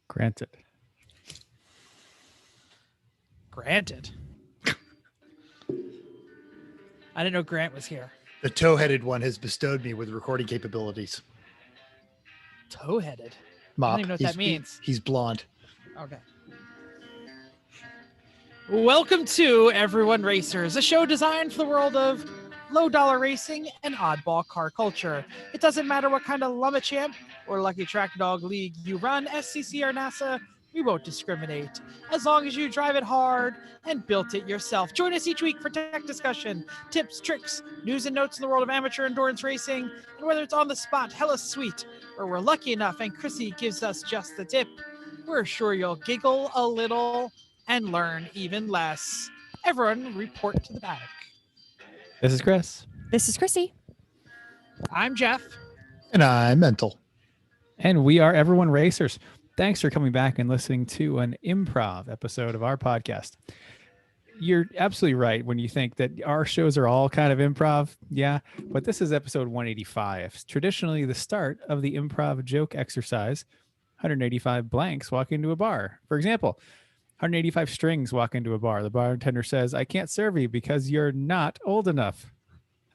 Granted. Granted. I didn't know Grant was here. The toe-headed one has bestowed me with recording capabilities. Toe-headed? Mop. I don't even know what that means. He's blonde. Okay. Welcome to Everyone Racers, a show designed for the world of low-dollar racing and oddball car culture. It doesn't matter what kind of Lumberchamp or Lucky Track Dog League you run, SCC or NASA, we won't discriminate, as long as you drive it hard and built it yourself. Join us each week for tech discussion, tips, tricks, news and notes in the world of amateur endurance racing, and whether it's on the spot, hella sweet, or we're lucky enough and Chrissy gives us just the tip, we're sure you'll giggle a little and learn even less. Everyone report to the paddock. This is Chris. This is Chrissy. I'm Jeff. And I'm Mental. And we are Everyone Racers. Thanks for coming back and listening to an improv episode of our podcast. You're absolutely right when you think that our shows are all kind of improv. Yeah, but this is episode 185. Traditionally the start of the improv joke exercise. 185 blanks walk into a bar. For example, 185 strings walk into a bar. The bartender says, "I can't serve you because you're not old enough."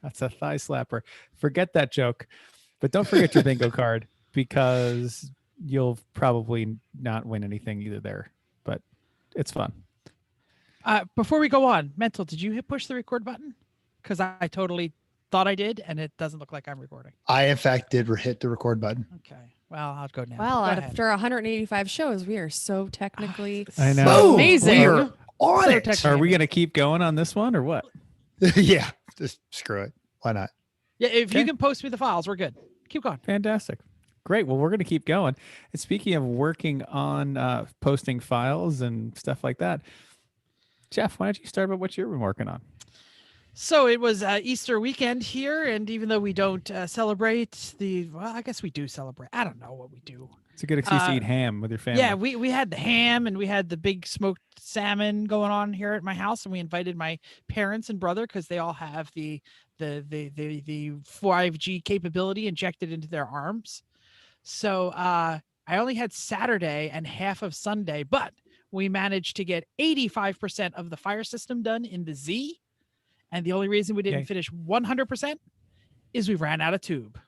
That's a thigh slapper. Forget that joke. But don't forget your bingo card because you'll probably not win anything either there. But it's fun. Before we go on, Mental, did you push the record button? Because I totally thought I did, and it doesn't look like I'm recording. I, in fact, did hit the record button. Okay. Well, I'll go now. Well, Go ahead. after 185 shows, we are so technically I know. amazing. We are on So it. technically- Are we going to keep going on this one or what? Yeah, just screw it. Why not? Yeah, if you Okay. can post me the files, we're good. Keep going. Fantastic. Great. Well, we're going to keep going. And speaking of working on posting files and stuff like that, Jeff, why don't you start about what you've been working on? So it was Easter weekend here, and even though we don't celebrate I guess we do celebrate. I don't know what we do. It's a good excuse to eat ham with your family. Yeah, we had the ham and we had the big smoked salmon going on here at my house, and we invited my parents and brother because they all have the 5G capability injected into their arms. So I only had Saturday and half of Sunday, but we managed to get 85% of the fire system done in the Z. And the only reason we didn't Okay. finish 100% is we ran out of tube.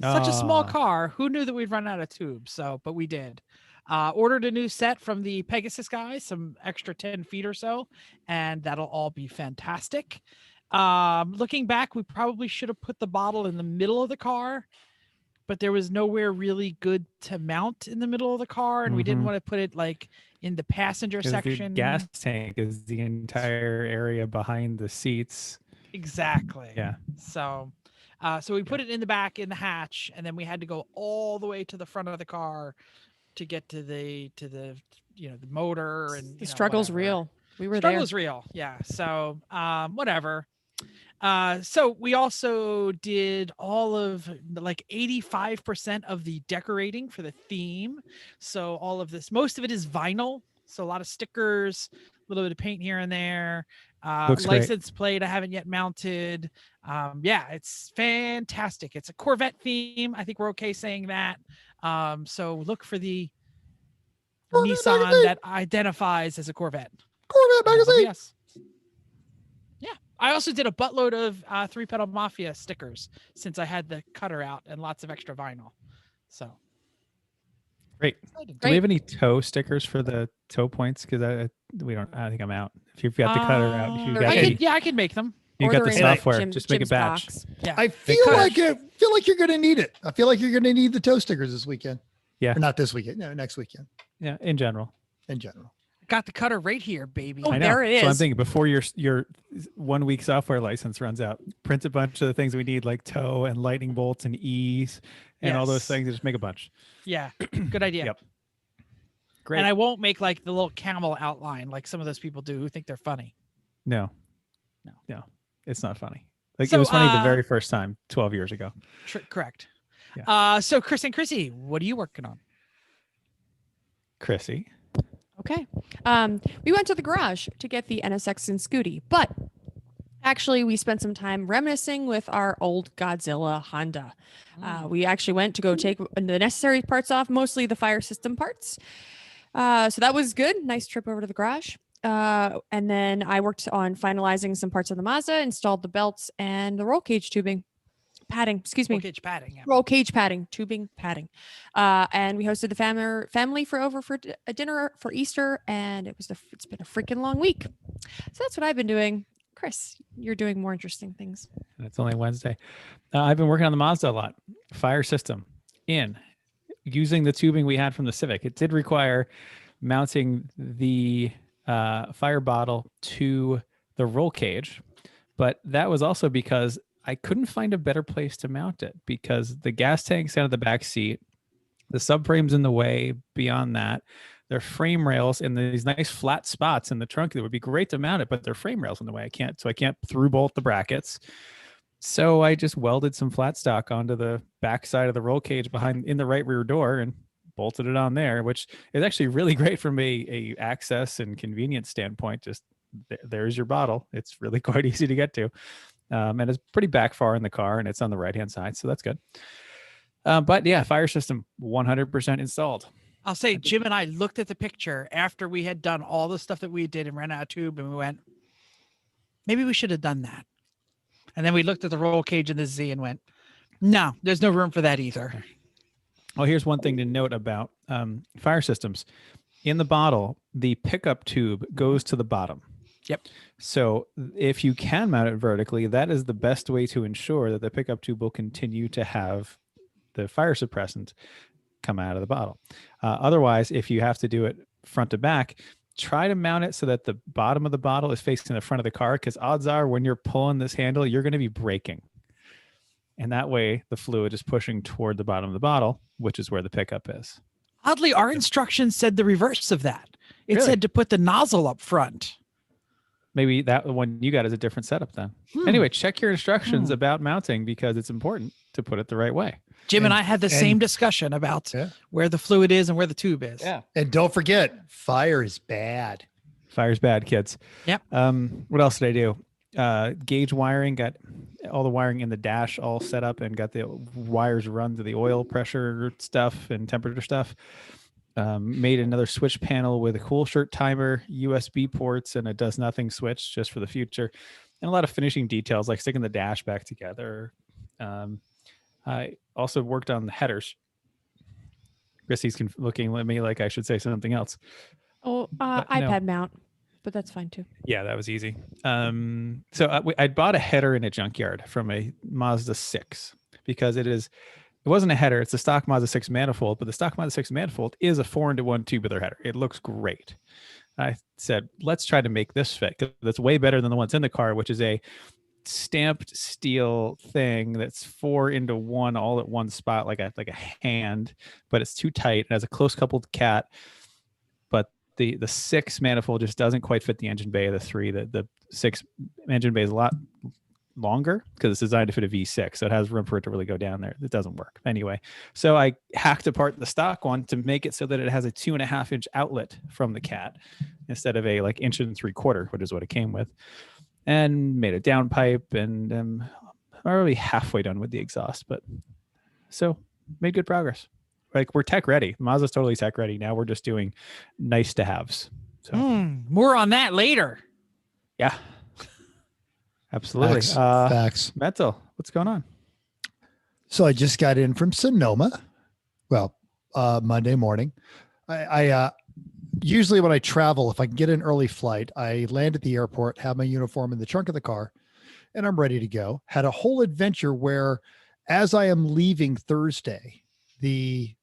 Such a small car. Who knew that we'd run out of tube? So, but we did. Ordered a new set from the Pegasus guys, some extra 10 feet or so, and that'll all be fantastic. Looking back, we probably should have put the bottle in the middle of the car, but there was nowhere really good to mount in the middle of the car, and we didn't Mhm. want to put it like in the passenger 'Cause the section. gas tank is the entire area behind the seats. Exactly. Yeah. So, so we put it in the back in the hatch, and then we had to go all the way to the front of the car to get to the the motor, and The struggle's whatever. real. We were Struggle's real. Yeah. So whatever. So we also did all of like 85% of the decorating for the theme. So all of this, most of it is vinyl. So a lot of stickers, a little bit of paint here and there. Looks great. License plate I haven't yet mounted. Yeah, it's fantastic. It's a Corvette theme. I think we're okay saying that. So look for the Corvette Nissan magazine. that identifies as a Corvette. Corvette magazine. Yes. Yeah. I also did a buttload of 3-pedal Mafia stickers since I had the cutter out and lots of extra vinyl. So Great. exciting. Do we have any toe stickers for the toe points? Because we don't. I think I'm out. If you've got the cutter out, you got I could make them. you got the Ordering software. Jim- Just make a Jim's batch. box. Yeah. I feel like you're going to need it. I feel like you're going to need the toe stickers this weekend. Yeah. Or not this weekend. No, next weekend Yeah, in general. in general. Got the cutter right here, baby. Oh, I know. there it So I'm is. thinking before your 1 week software license runs out, print a bunch of the things we need, like toe and lightning bolts and E's and all those Yes. things. And just make a bunch. Yeah. Good idea. Yep. Great. And I won't make like the little camel outline like some of those people do who think they're funny. No, No. it's not funny. Like So, it was funny the very first time 12 years ago. Correct. Yeah. So Chris and Chrissy, what are you working on? Chrissy. Okay. We went to the garage to get the NSX and Scooty, but Actually, we spent some time reminiscing with our old Godzilla Honda. We actually went to go take the necessary parts off, mostly the fire system parts. So that was good. Nice trip over to the garage. And then I worked on finalizing some parts of the Mazda, installed the belts and the roll cage tubing. Padding, excuse me. Roll cage padding. Yeah. Roll cage padding, tubing padding. And we hosted the family for a dinner for Easter, and it's been a freaking long week. So that's what I've been doing. Chris, you're doing more interesting things. And it's only Wednesday. I've been working on the Mazda a lot. Fire system using the tubing we had from the Civic. It did require mounting the fire bottle to the roll cage, but that was also because I couldn't find a better place to mount it because the gas tank's out of the back seat, the subframe's in the way. Beyond that, their frame rails in these nice flat spots in the trunk that would be great to mount it, but their frame rails in the way. I can't through bolt the brackets. So I just welded some flat stock onto the back side of the roll cage in the right rear door and bolted it on there, which is actually really great from a access and convenience standpoint. Just there's your bottle. It's really quite easy to get to. And it's pretty back far in the car, and it's on the right-hand side, so that's good. But yeah, fire system 100% installed. I'll say Jim and I looked at the picture after we had done all the stuff that we did and ran out of tube, and we went, maybe we should have done that. And then we looked at the roll cage and the Z and went, no, there's no room for that either. Well, here's one thing to note about fire systems. In the bottle, the pickup tube goes to the bottom. Yep. So if you can mount it vertically, that is the best way to ensure that the pickup tube will continue to have the fire suppressant come out of the bottle. Otherwise, if you have to do it front to back, try to mount it so that the bottom of the bottle is facing the front of the car, because odds are when you're pulling this handle, you're going to be braking. And that way the fluid is pushing toward the bottom of the bottle, which is where the pickup is. Oddly, our instructions said the reverse of that. It Really? said to put the nozzle up front. Maybe that one you got is a different setup then. Anyway, check your instructions about mounting because it's important to put it the right way. Jim and I had the same discussion about where the fluid is and where the tube is. Yeah. And don't forget, fire is bad. Fire's bad, kids. Yep. What else did I do? Gauge wiring, got all the wiring in the dash all set up and got the wires run to the oil pressure stuff and temperature stuff. Made another switch panel with a cool shirt timer, USB ports, and a does nothing switch just for the future. And a lot of finishing details like sticking the dash back together. I also worked on the headers. Chrissy's looking at me like I should say something else. Oh, no. iPad mount, but that's fine too. Yeah, that was easy. So I bought a header in a junkyard from a Mazda 6 because it wasn't a header. It's a stock Mazda 6 manifold, but the stock Mazda 6 manifold is a 4-into-1 tubular header. It looks great. I said, let's try to make this fit because that's way better than the ones in the car, which is a stamped steel thing that's 4-into-1 all at one spot, like a hand, but it's too tight. It has a close coupled cat, but the 6 manifold just doesn't quite fit the engine bay of the 3. The 6 engine bay is a lot longer because it's designed to fit a V6, so it has room for it to really go down there. It doesn't work anyway. So I hacked apart the stock one to make it so that it has a 2.5-inch outlet from the cat instead of a 1 3/4 inch, which is what it came with, and made a downpipe, and I'm already halfway done with the exhaust, but so made good progress. Like, we're tech ready. Mazda's totally tech ready now. We're just doing nice to haves. So More on that later. yeah. Absolutely. Facts. Mental, what's going on? So I just got in from Sonoma. Well, Monday morning. I usually when I travel, if I can get an early flight, I land at the airport, have my uniform in the trunk of the car, and I'm ready to go. Had a whole adventure where, as I am leaving Thursday, the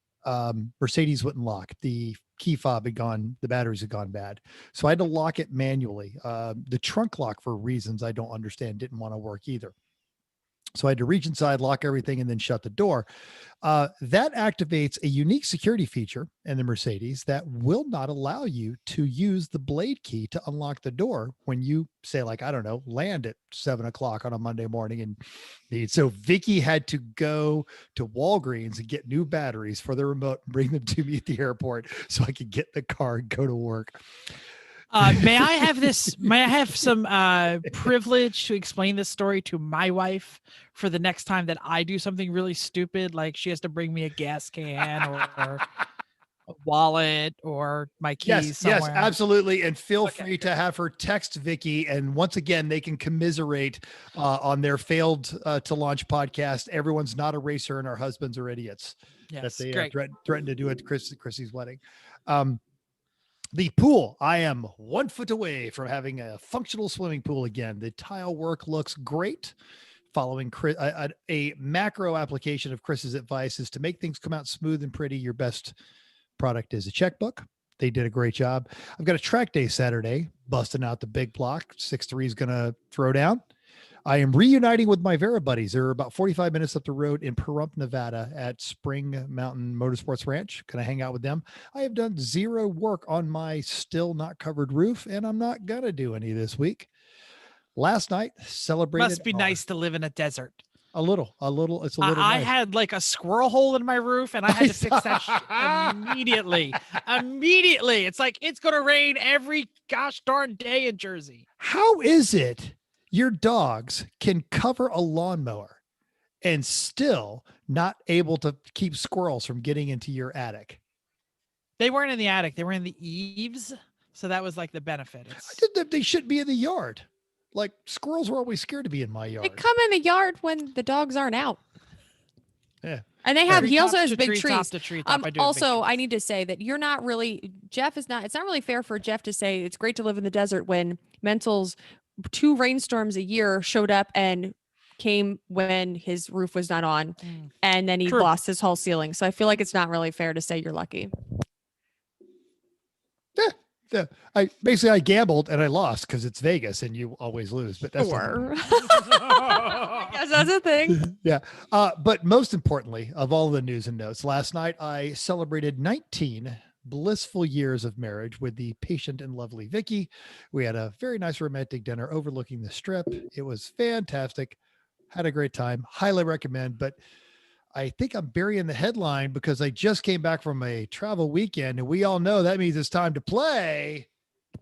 Mercedes wouldn't lock. The key fob had gone, the batteries had gone bad. So I had to lock it manually. The trunk lock, for reasons I don't understand, didn't want to work either. So I had to reach inside, lock everything, and then shut the door. That activates a unique security feature in the Mercedes that will not allow you to use the blade key to unlock the door when you say, like, I don't know, land at 7:00 on a Monday morning. And so Vicky had to go to Walgreens and get new batteries for the remote and bring them to me at the airport so I could get in the car and go to work. May I have this? May I have some privilege to explain this story to my wife for the next time that I do something really stupid, like she has to bring me a gas can or a wallet or my keys Yes, somewhere? absolutely. And feel Okay, free to have her text Vicky. And once again, they can commiserate on their failed to launch podcast. Everyone's not a racer and our husbands are idiots. That Yes, they great. threatened to do at Chrissy's wedding. The pool, I am 1 foot away from having a functional swimming pool again. The tile work looks great. Following a macro application of Chris's advice is to make things come out smooth and pretty. Your best product is a checkbook. They did a great job. I've got a track day Saturday, busting out the big block. 6-3 is going to throw down. I am reuniting with my Vera buddies. They're about 45 minutes up the road in Pahrump, Nevada at Spring Mountain Motorsports Ranch. Can I hang out with them? I have done zero work on my still not covered roof, and I'm not going to do any this week. Last night, celebrated. Must be nice to live in a desert. A little. It's a little I nice. had like a squirrel hole in my roof and I had to fix that shit immediately. Immediately. It's like, it's going to rain every gosh darn day in Jersey. How is it your dogs can cover a lawnmower and still not able to keep squirrels from getting into your attic? They weren't in the attic. They were in the eaves. So that was like the benefit. They should be in the yard. Like squirrels were always scared to be in my yard. They come in the yard when the dogs aren't out. Yeah. And he also has big Top trees. to tree top. Also, I need to say that it's not really fair for Jeff to say it's great to live in the desert when Mental's 2 rainstorms a year showed up and came when his roof was not on. And then he True. lost his whole ceiling. So I feel like it's not really fair to say you're lucky. I gambled and I lost because it's Vegas and you always lose, but that's I guess that's a thing. Yeah. But most importantly of all the news and notes, last night I celebrated 19 blissful years of marriage with the patient and lovely Vicky. We had a very nice romantic dinner overlooking the strip. It was fantastic. Had a great time. Highly recommend, but I think I'm burying the headline because I just came back from a travel weekend and we all know that means it's time to play.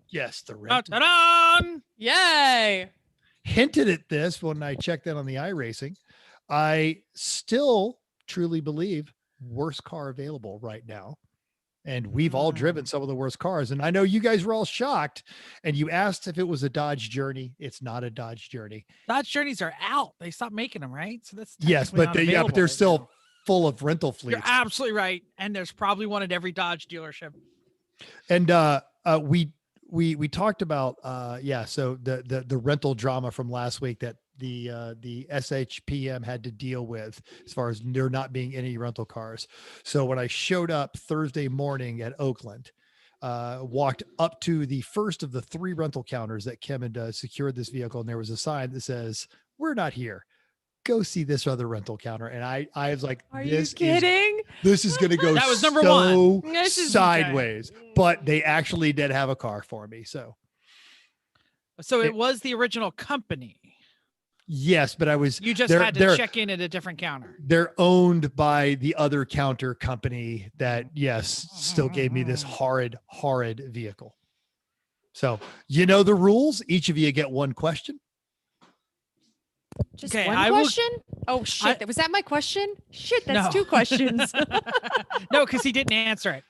Yes, the rental. Yay. Hinted at this when I checked in on the iRacing. I still truly believe worst car available right now. And we've all driven some of the worst cars. And I know you guys were all shocked and you asked if it was a Dodge Journey. It's not a Dodge Journey. Dodge Journeys are out. They stopped making them, right? So that's yes, but they're still full of rental fleets. You're absolutely right. And there's probably one at every Dodge dealership. And we talked about so the rental drama from last week that the SHPM had to deal with as far as there not being any rental cars. So when I showed up Thursday morning at Oakland, walked up to the first of the 3 rental counters that Kim had secured this vehicle, and there was a sign that says, "We're not here. Go see this other rental counter." And I was like, Are you kidding? This is going to go That was number so one. sideways. But they actually did have a car for me. So it was the original company. yes, but you just had to check in at a different counter. They're owned by the other counter company that, yes, still gave me this horrid vehicle. So you know the rules. Each of you get 1 question. Just one question? Oh, shit. Was that my question? Shit, that's 2 questions. No, because he didn't answer it.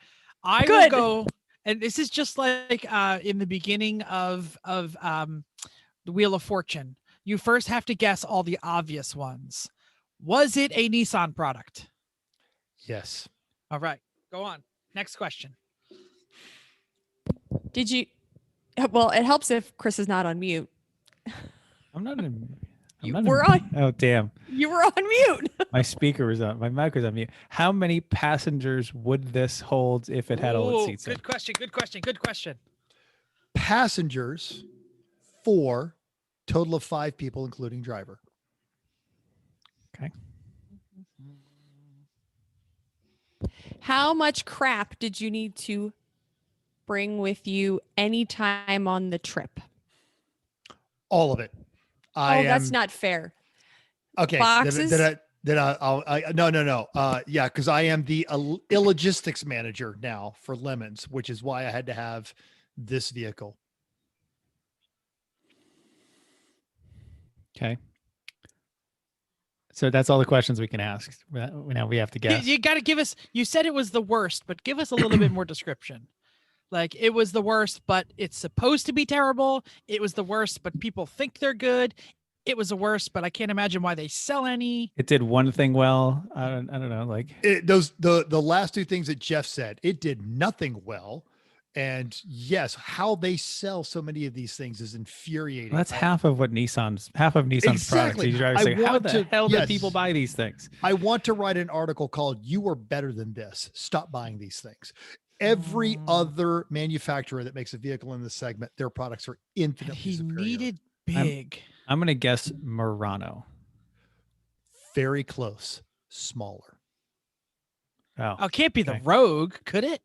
I will go, and this is just like in the beginning of the Wheel of Fortune. You first have to guess all the obvious ones. Was it a Nissan product? Yes. All right, go on. Next question. Did you? Well, it helps if Chris is not on mute. I'm not in. Oh, damn. You were on mute. My speaker was on. My mic was on mute. How many passengers would this hold if it had all its seats? Good question. Passengers, 4, total of 5 people, including driver. Okay. How much crap did you need to bring with you anytime on the trip? All of it. That's not fair. Okay. Boxes? No. Yeah, because I am the illogistics manager now for Lemons, which is why I had to have this vehicle. Okay. So that's all the questions we can ask. Now we have to guess. You got to give us. You said it was the worst, but give us a little bit more description. Like it was the worst, but it's supposed to be terrible. It was the worst, but people think they're good. It was the worst, but I can't imagine why they sell any. It did one thing well. I don't know. Like the last two things that Jeff said, it did nothing well. And yes, how they sell so many of these things is infuriating. Well, that's half of Nissan's products. Exactly. These drivers say, how the hell do people buy these things? I want to write an article called "You Are Better Than This. Stop buying these things." Every other manufacturer that makes a vehicle in this segment, their products are infinitely superior. He needed big. I'm going to guess Murano. Very close. Smaller. Oh, it can't be the Rogue, could it?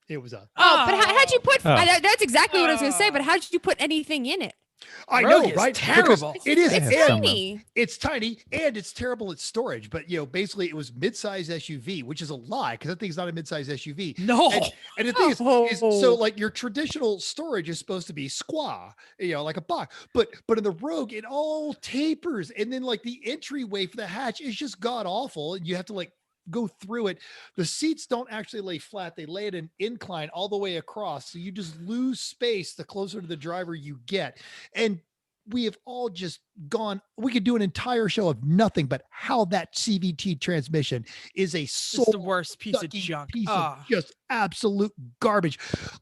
It was a. Oh, but how'd you put? That's exactly what I was going to say. But how did you put anything in it? I Rogue know, right? Terrible. It is. It's tiny. It's tiny and it's terrible at storage. But basically, it was mid-size SUV, which is a lie because that thing's not a mid-size SUV. No. And the thing is so like your traditional storage is supposed to be squaw, like a box. But in the Rogue, it all tapers, and then like the entryway for the hatch is just god awful, and you have to like go through it. The seats don't actually lay flat. They lay at an incline all the way across. So you just lose space the closer to the driver you get. And we have all just gone, we could do an entire show of nothing but how that CVT transmission is It's the worst piece of junk. Of just absolute garbage.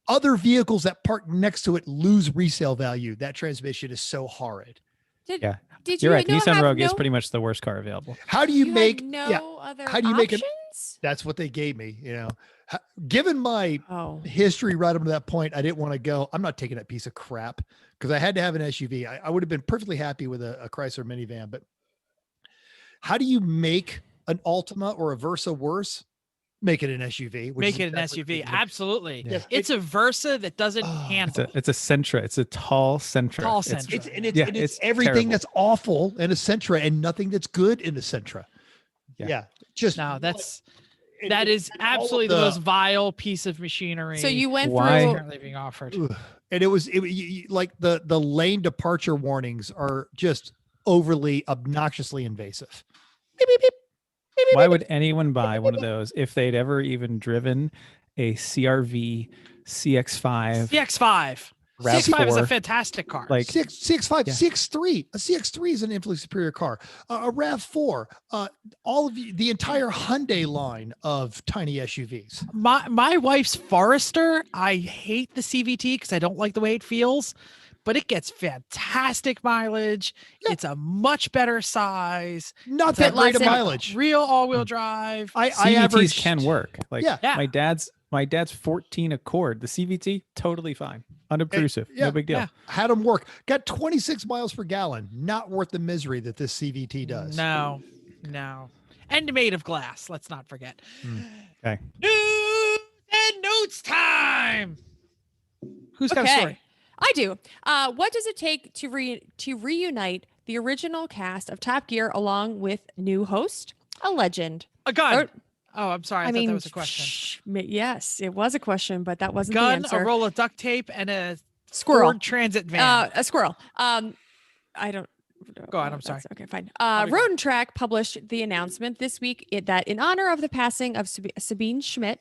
Other vehicles that park next to it lose resale value. That transmission is so horrid. You're right. Nissan Rogue is pretty much the worst car available. How do you make other how do you options? make it? That's what they gave me. Given my history right up to that point, I didn't want to go. I'm not taking that piece of crap because I had to have an SUV. I would have been perfectly happy with a Chrysler minivan. But how do you make an Altima or a Versa worse? Make it an SUV. Make it an SUV. Absolutely. Yeah. It's a Versa that doesn't handle. It's a Sentra. It's a tall Sentra. Tall Sentra. It's everything terrible. That's awful in a Sentra and nothing that's good in a Sentra. Yeah. That is absolutely the most vile piece of machinery. So you went currently being offered. And it was like the lane departure warnings are just overly obnoxiously invasive. Beep, beep, beep. Why would anyone buy one of those if they'd ever even driven a CRV CX-5? CX-5. CX-5 is a fantastic car. Like CX-5, CX-3. A CX-3 is an infinitely superior car. A RAV4. All of the entire Hyundai line of tiny SUVs. My wife's Forester. I hate the CVT because I don't like the way it feels. But it gets fantastic mileage. Yeah. It's a much better size. Not that great of mileage. Real all-wheel drive. CVTs can work. Like my dad's 14 Accord. The CVT totally fine, unobtrusive, no big deal. Yeah. Had them work. Got 26 miles per gallon. Not worth the misery that this CVT does. No, and made of glass. Let's not forget. Okay. News and notes time. Who's got a story? I do. What does it take to reunite the original cast of Top Gear along with new host, a legend? A gun. I'm sorry. I thought that was a question. Yes, it was a question, but that wasn't the answer. A roll of duct tape, and a squirrel. Ford Transit van. A squirrel. I don't. Go on. I'm sorry. Okay, fine. Road and Track published the announcement this week that in honor of the passing of Sabine Schmidt,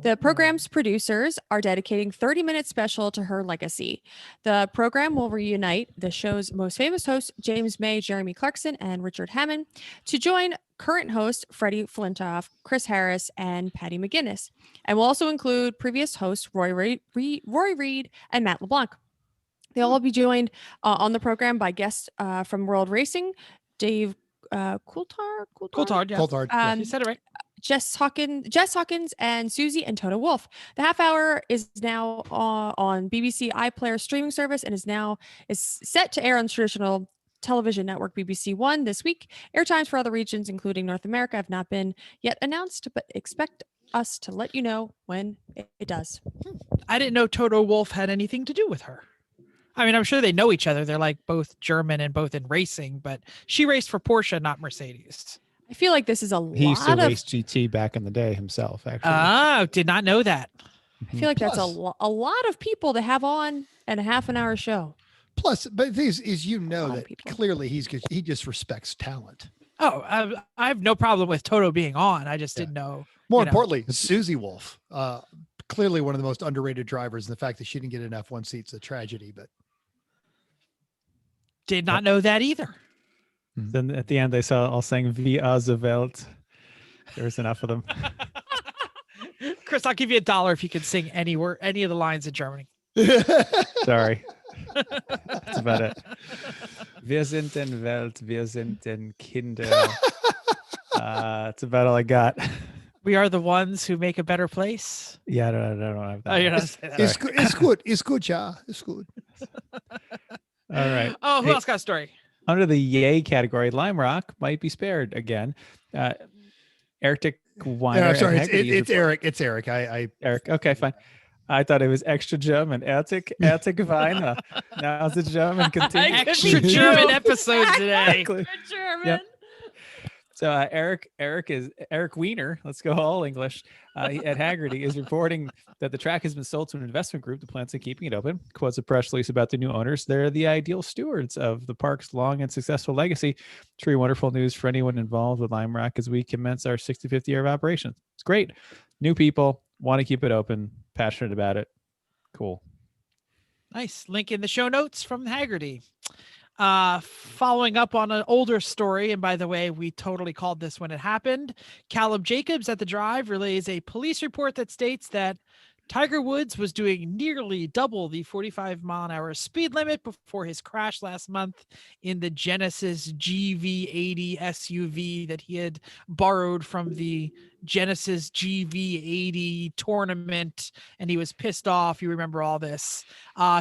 the program's producers are dedicating 30-minute special to her legacy. The program will reunite the show's most famous hosts, James May, Jeremy Clarkson, and Richard Hammond, to join current host Freddie Flintoff, Chris Harris, and Patty McGuinness, and will also include previous hosts Roy Reed and Matt LeBlanc. They'll all be joined on the program by guests from World Racing, Dave Coulthard. Yeah. You said it right. Jess Hawkins, and Susie and Toto Wolff. The half hour is now on BBC iPlayer streaming service and is set to air on traditional television network BBC One this week. Airtimes for other regions, including North America, have not been yet announced, but expect us to let you know when it does. I didn't know Toto Wolff had anything to do with her. I mean, I'm sure they know each other. They're like both German and both in racing, but she raced for Porsche, not Mercedes. I feel like this is a lot. He used to race GT back in the day himself, actually. Oh, did not know that. I feel like that's a lot of people to have on and a half an hour show. Plus, but the thing is A lot of that people. clearly he just respects talent. Oh, I have no problem with Toto being on. I just Yeah. didn't know. More you know. importantly, Susie Wolf, clearly one of the most underrated drivers. And the fact that she didn't get an F1 seat's a tragedy, but Did not know that either. Then at the end, they saw all saying "Wie the Welt." There was enough of them. Chris, I'll give you $1 if you can sing any of the lines in Germany. Sorry. That's about it. Wir sind den Welt, wir sind den Kinder. That's about all I got. We are the ones who make a better place. Yeah, I don't have that. Oh, you're one. not saying that. it's good. It's good. It's good. Yeah, it's good. All right. Oh, who Hey, else got a story? Under the yay category, Lime Rock might be spared again. Eric Weiner. Yeah, I'm sorry. at It's, Haggerty is it's Eric. It's Eric. Eric. Okay, fine. I thought it was extra German. Eric Weiner. Now it's a German continues. Extra German episode today. Exactly. German. Yep. So Eric Weiner, let's go all English, at Haggerty is reporting that the track has been sold to an investment group that plans on keeping it open. Quotes a press release about the new owners. They're the ideal stewards of the park's long and successful legacy. Truly wonderful news for anyone involved with Lime Rock as we commence our 65th year of operation. It's great. New people want to keep it open, passionate about it. Cool. Nice. Link in the show notes from Haggerty. Following up on an older story, and by the way, we totally called this when it happened. Callum Jacobs at the Drive relays a police report that states that Tiger Woods was doing nearly double the 45-mile-an-hour speed limit before his crash last month in the Genesis GV80 SUV that he had borrowed from the Genesis GV80 tournament, and he was pissed off. You remember all this.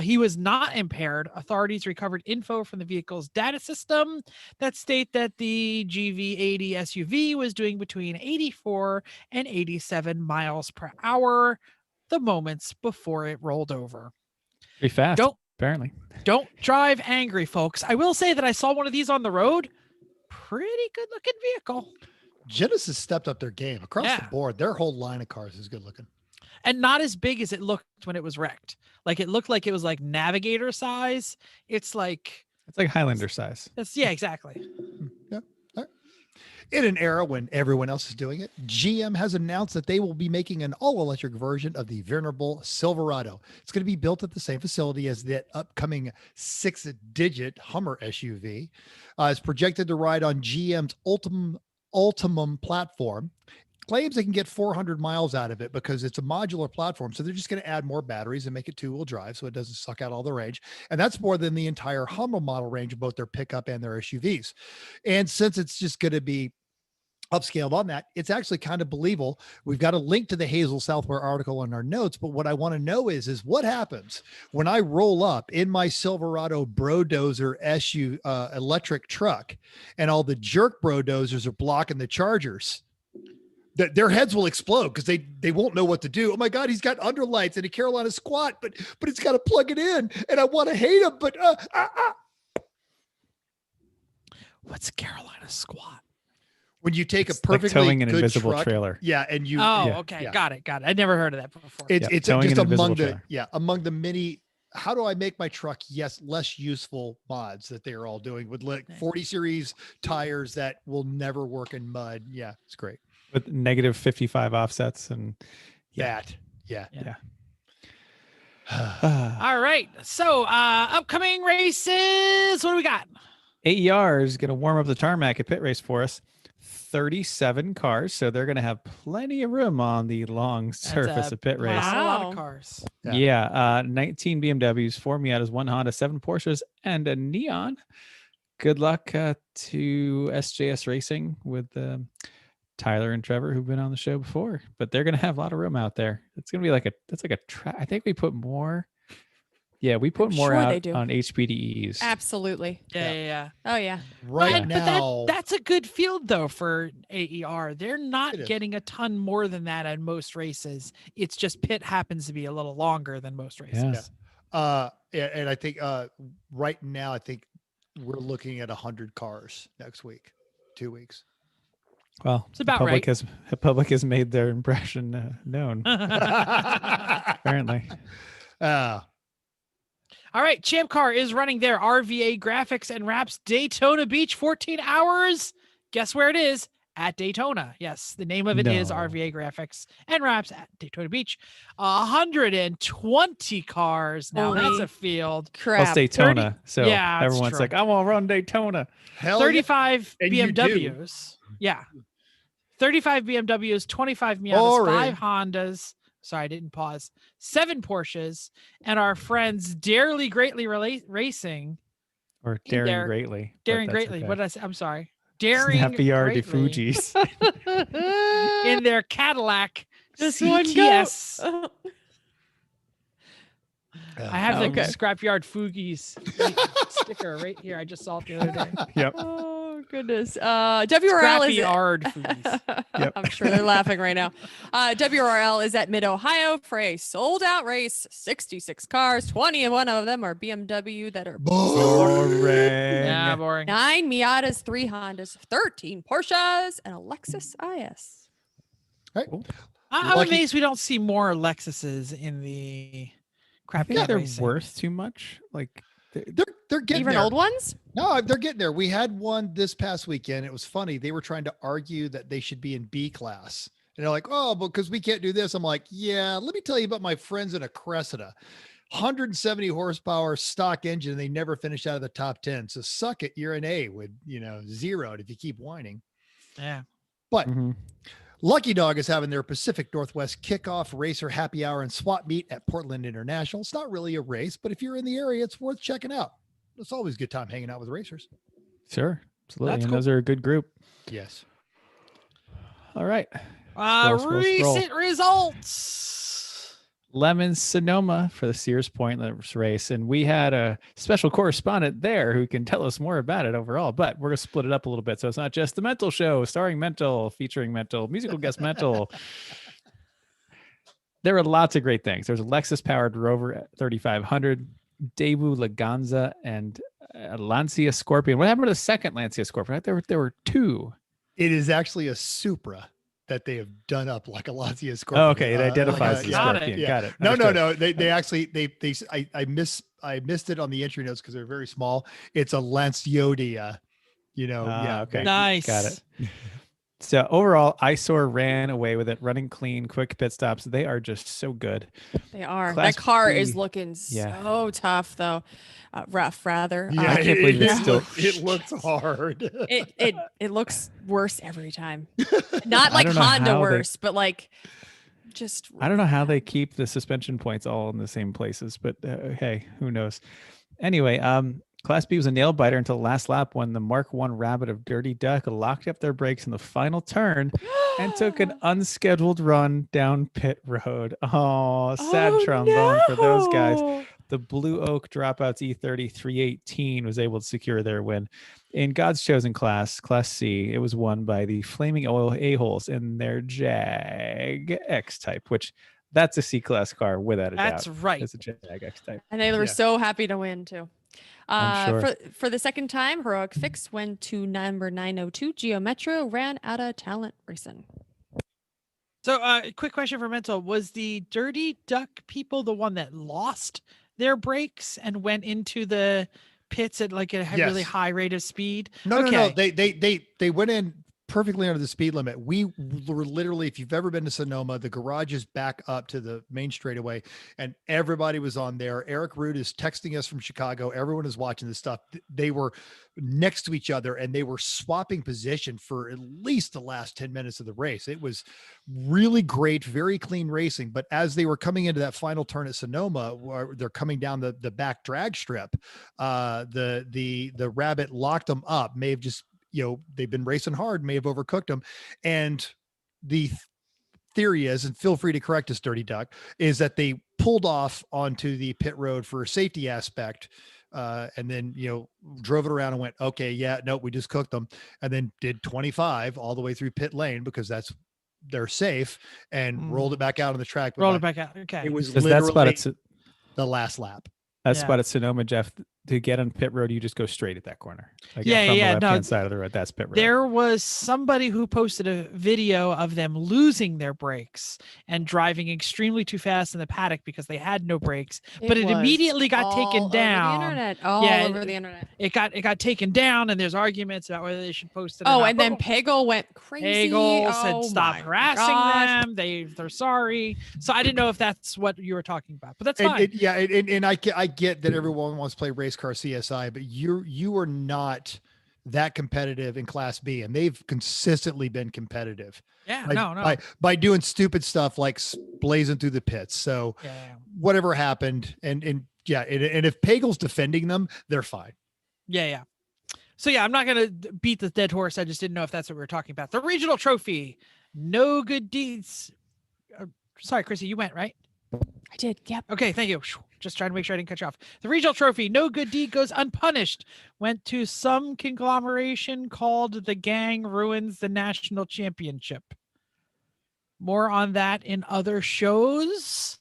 He was not impaired. Authorities recovered info from the vehicle's data system that state that the GV80 SUV was doing between 84 and 87 miles per hour the moments before it rolled over. Pretty fast, apparently. Don't drive angry, folks. I will say that I saw one of these on the road. Pretty good looking vehicle. Genesis stepped up their game across the Yeah. board. Their whole line of cars is good looking. And not as big as it looked when it was wrecked. Like it looked like it was like Navigator size. It's like Highlander size. yeah, exactly. Yeah. All right. In an era when everyone else is doing it, GM has announced that they will be making an all-electric version of the venerable Silverado. It's going to be built at the same facility as that upcoming 6-digit Hummer SUV. It's projected to ride on GM's Ultimum platform. Claims they can get 400 miles out of it because it's a modular platform. So they're just going to add more batteries and make it two-wheel drive so it doesn't suck out all the range. And that's more than the entire Hummer model range of both their pickup and their SUVs. And since it's just going to be upscaled on that, it's actually kind of believable. We've got a link to the Hazel Southware article in our notes, but what I want to know is what happens when I roll up in my Silverado Brodozer electric truck and all the jerk Brodozers are blocking the chargers. Their heads will explode because they won't know what to do. Oh my God, he's got underlights and a Carolina Squat, but it's got to plug it in, and I want to hate him, but What's Carolina Squat? When you take It's a like perfectly towing an good invisible truck, trailer. yeah, and you, Oh, yeah, okay, yeah. got it. I never heard of that before. it's towing just an invisible among the trailer. among the many. How do I make my truck less useful mods that they are all doing with like Nice. 40 series tires that will never work in mud? Yeah, it's great. With negative 55 offsets and That, yeah. All right. So upcoming races. What do we got? AER is going to warm up the tarmac at pit race for us. 37 cars, so they're going to have plenty of room on the long surface of pit race. Wow. A lot Wow. of cars. Yeah. 19 BMWs, 4 Miatas, 1 Honda, 7 Porsches, and a Neon. Good luck to SJS Racing with Tyler and Trevor, who've been on the show before. But they're going to have a lot of room out there. It's going to be that's like a track. I think we put more. Yeah, we put I'm more sure they out do. on HPDEs. Absolutely. Yeah. Oh yeah. Right But now, that's a good field though for AER. They're not It is. getting a ton more than that at most races. It's just pit happens to be a little longer than most races. Yeah. and I think right now, I think we're looking at 100 cars next week, 2 weeks. Well, It's about the public has made their impression known. Apparently, All right, Champ Car is running their RVA graphics and wraps Daytona Beach 14 hours. Guess where it is? At Daytona. Yes, the name of it is No. RVA graphics and wraps at Daytona Beach. 120 cars. Now that's Holy a field. Well, Crap. it's Daytona. 30 So yeah, that's everyone's true. like, I want to run Daytona. Hell yeah. 35 And you do. BMWs. Yeah. 35 BMWs, 25 Miatas, Boring. 5 Hondas. Sorry, I didn't pause. 7 Porsches, and our friends Dearly Greatly Racing. Or In Daring there. Greatly. but Daring that's Greatly. okay. What did I say? I'm sorry. Daring Snappy Yard de Greatly Fuji's. in their Cadillac Just one CTS. go. I have the Okay. Scrapyard Fugies sticker right here. I just saw it the other day. Yep. Oh goodness. WRL is Scrapyard Fugies. Yep. I'm sure they're laughing right now. WRL is at Mid Ohio for a sold out race. 66 cars, 21 of them are BMW that are Boring. Yeah, boring. 9 Miatas, 3 Hondas, 13 Porsches, and a Lexus IS. I'm Lucky- amazed we don't see more Lexuses in the I crappy think they're racing. worth too much. Like, They're getting Even there. old ones? No, they're getting there. We had one this past weekend. It was funny. They were trying to argue that they should be in B class. And they're like, oh, because we can't do this. I'm like, yeah, let me tell you about my friends in a Cressida. 170 horsepower stock engine. And they never finished out of the top 10. So suck it. You're an A with, zeroed if you keep whining. Yeah. But mhm. Lucky Dog is having their Pacific Northwest kickoff racer happy hour and swap meet at Portland International. It's not really a race, but if you're in the area, it's worth checking out. It's always a good time hanging out with racers. Sure. Absolutely. That's And cool. those are a good group. Yes. All right. Scroll, scroll, Recent scroll. results. Lemons Sonoma for the Sears Pointless race. And we had a special correspondent there who can tell us more about it overall, but we're going to split it up a little bit. So it's not just the Mental Show starring Mental, featuring Mental, musical guest Mental. There were lots of great things. There's a Lexus powered Rover 3500, Daewoo Laganza, and a Lancia Scorpion. What happened to the second Lancia Scorpion? There were 2. It is actually a Supra that they have done up like a Lancia Scorpion. Oh, okay. It identifies the Got it. Scorpion. Yeah. Got it. No, Understood. they actually, I missed it on the entry notes because they're very small. It's a Lanciodia, Okay. Nice. Got it. So overall, Eyesore ran away with it, running clean, quick pit stops. They are just so good. They are. Class That car B. is looking Yeah. so tough, though. Rough, rather. Yeah, I can't believe it's still- it looks hard. It looks worse every time. Not I like don't know Honda how they- worse, but like just. I don't know how they keep the suspension points all in the same places, but hey, who knows? Anyway, Class B was a nail biter until the last lap when the Mark I Rabbit of Dirty Duck locked up their brakes in the final turn and took an unscheduled run down pit road. Oh, sad trombone for those guys. no. The Blue Oak Dropouts E30 318 was able to secure their win. In God's chosen class, Class C, it was won by the Flaming Oil A-Holes in their Jag X-Type, which that's a C-Class car without a That's doubt. right. It's a Jag X-Type. And they were Yeah. so happy to win too. I'm sure. For the second time, Heroic Fix went to number 902. Geo Metro ran out of talent racing. So, quick question for Mental. Was the Dirty Duck people the one that lost their brakes and went into the pits at like a really Yes. high rate of speed? No. Okay. They went in perfectly under the speed limit. We were literally, if you've ever been to Sonoma, the garage is back up to the main straightaway and everybody was on there. Eric Root is texting us from Chicago. Everyone is watching this stuff. They were next to each other and they were swapping position for at least the last 10 minutes of the race. It was really great, very clean racing. But as they were coming into that final turn at Sonoma, where they're coming down the back drag strip, the Rabbit locked them up, may have just, they've been racing hard, may have overcooked them. And the theory is, and feel free to correct us, Dirty Duck, is that they pulled off onto the pit road for a safety aspect. And then, drove it around and went, okay, yeah, no, we just cooked them. And then did 25 all the way through pit lane because they're safe and rolled it back out on the track. But Roll it back out. Okay. It was Because that spot literally at the last lap. that Yeah. spot at Sonoma, Jeff, to get on pit road, you just go straight at that corner. Like Yeah, from yeah, the no, left-hand side of the road, that's pit road. There was somebody who posted a video of them losing their brakes and driving extremely too fast in the paddock because they had no brakes. But it was immediately got all taken over down. the internet. All Yeah, over the internet. It got taken down, and there's arguments about whether they should post it. Or Oh, not. and then Pagel went crazy. Pagel said Oh stop my harassing gosh. them. They're sorry. So I didn't know if that's what you were talking about, but that's And, fine. and I get that everyone wants to play race car CSI, but you are not that competitive in Class B, and they've consistently been competitive. Yeah, by, by doing stupid stuff like blazing through the pits. So Yeah. whatever happened, and if Pagel's defending them, they're fine. Yeah. So yeah, I'm not gonna beat the dead horse. I just didn't know if that's what we were talking about. The regional trophy, no good deeds. Sorry, Chrissy, you went right. I did. Yep. Okay, thank you. Just trying to make sure I didn't cut you off. The regional trophy, no good deed goes unpunished, went to some conglomeration called The Gang Ruins the National Championship. More on that in other shows,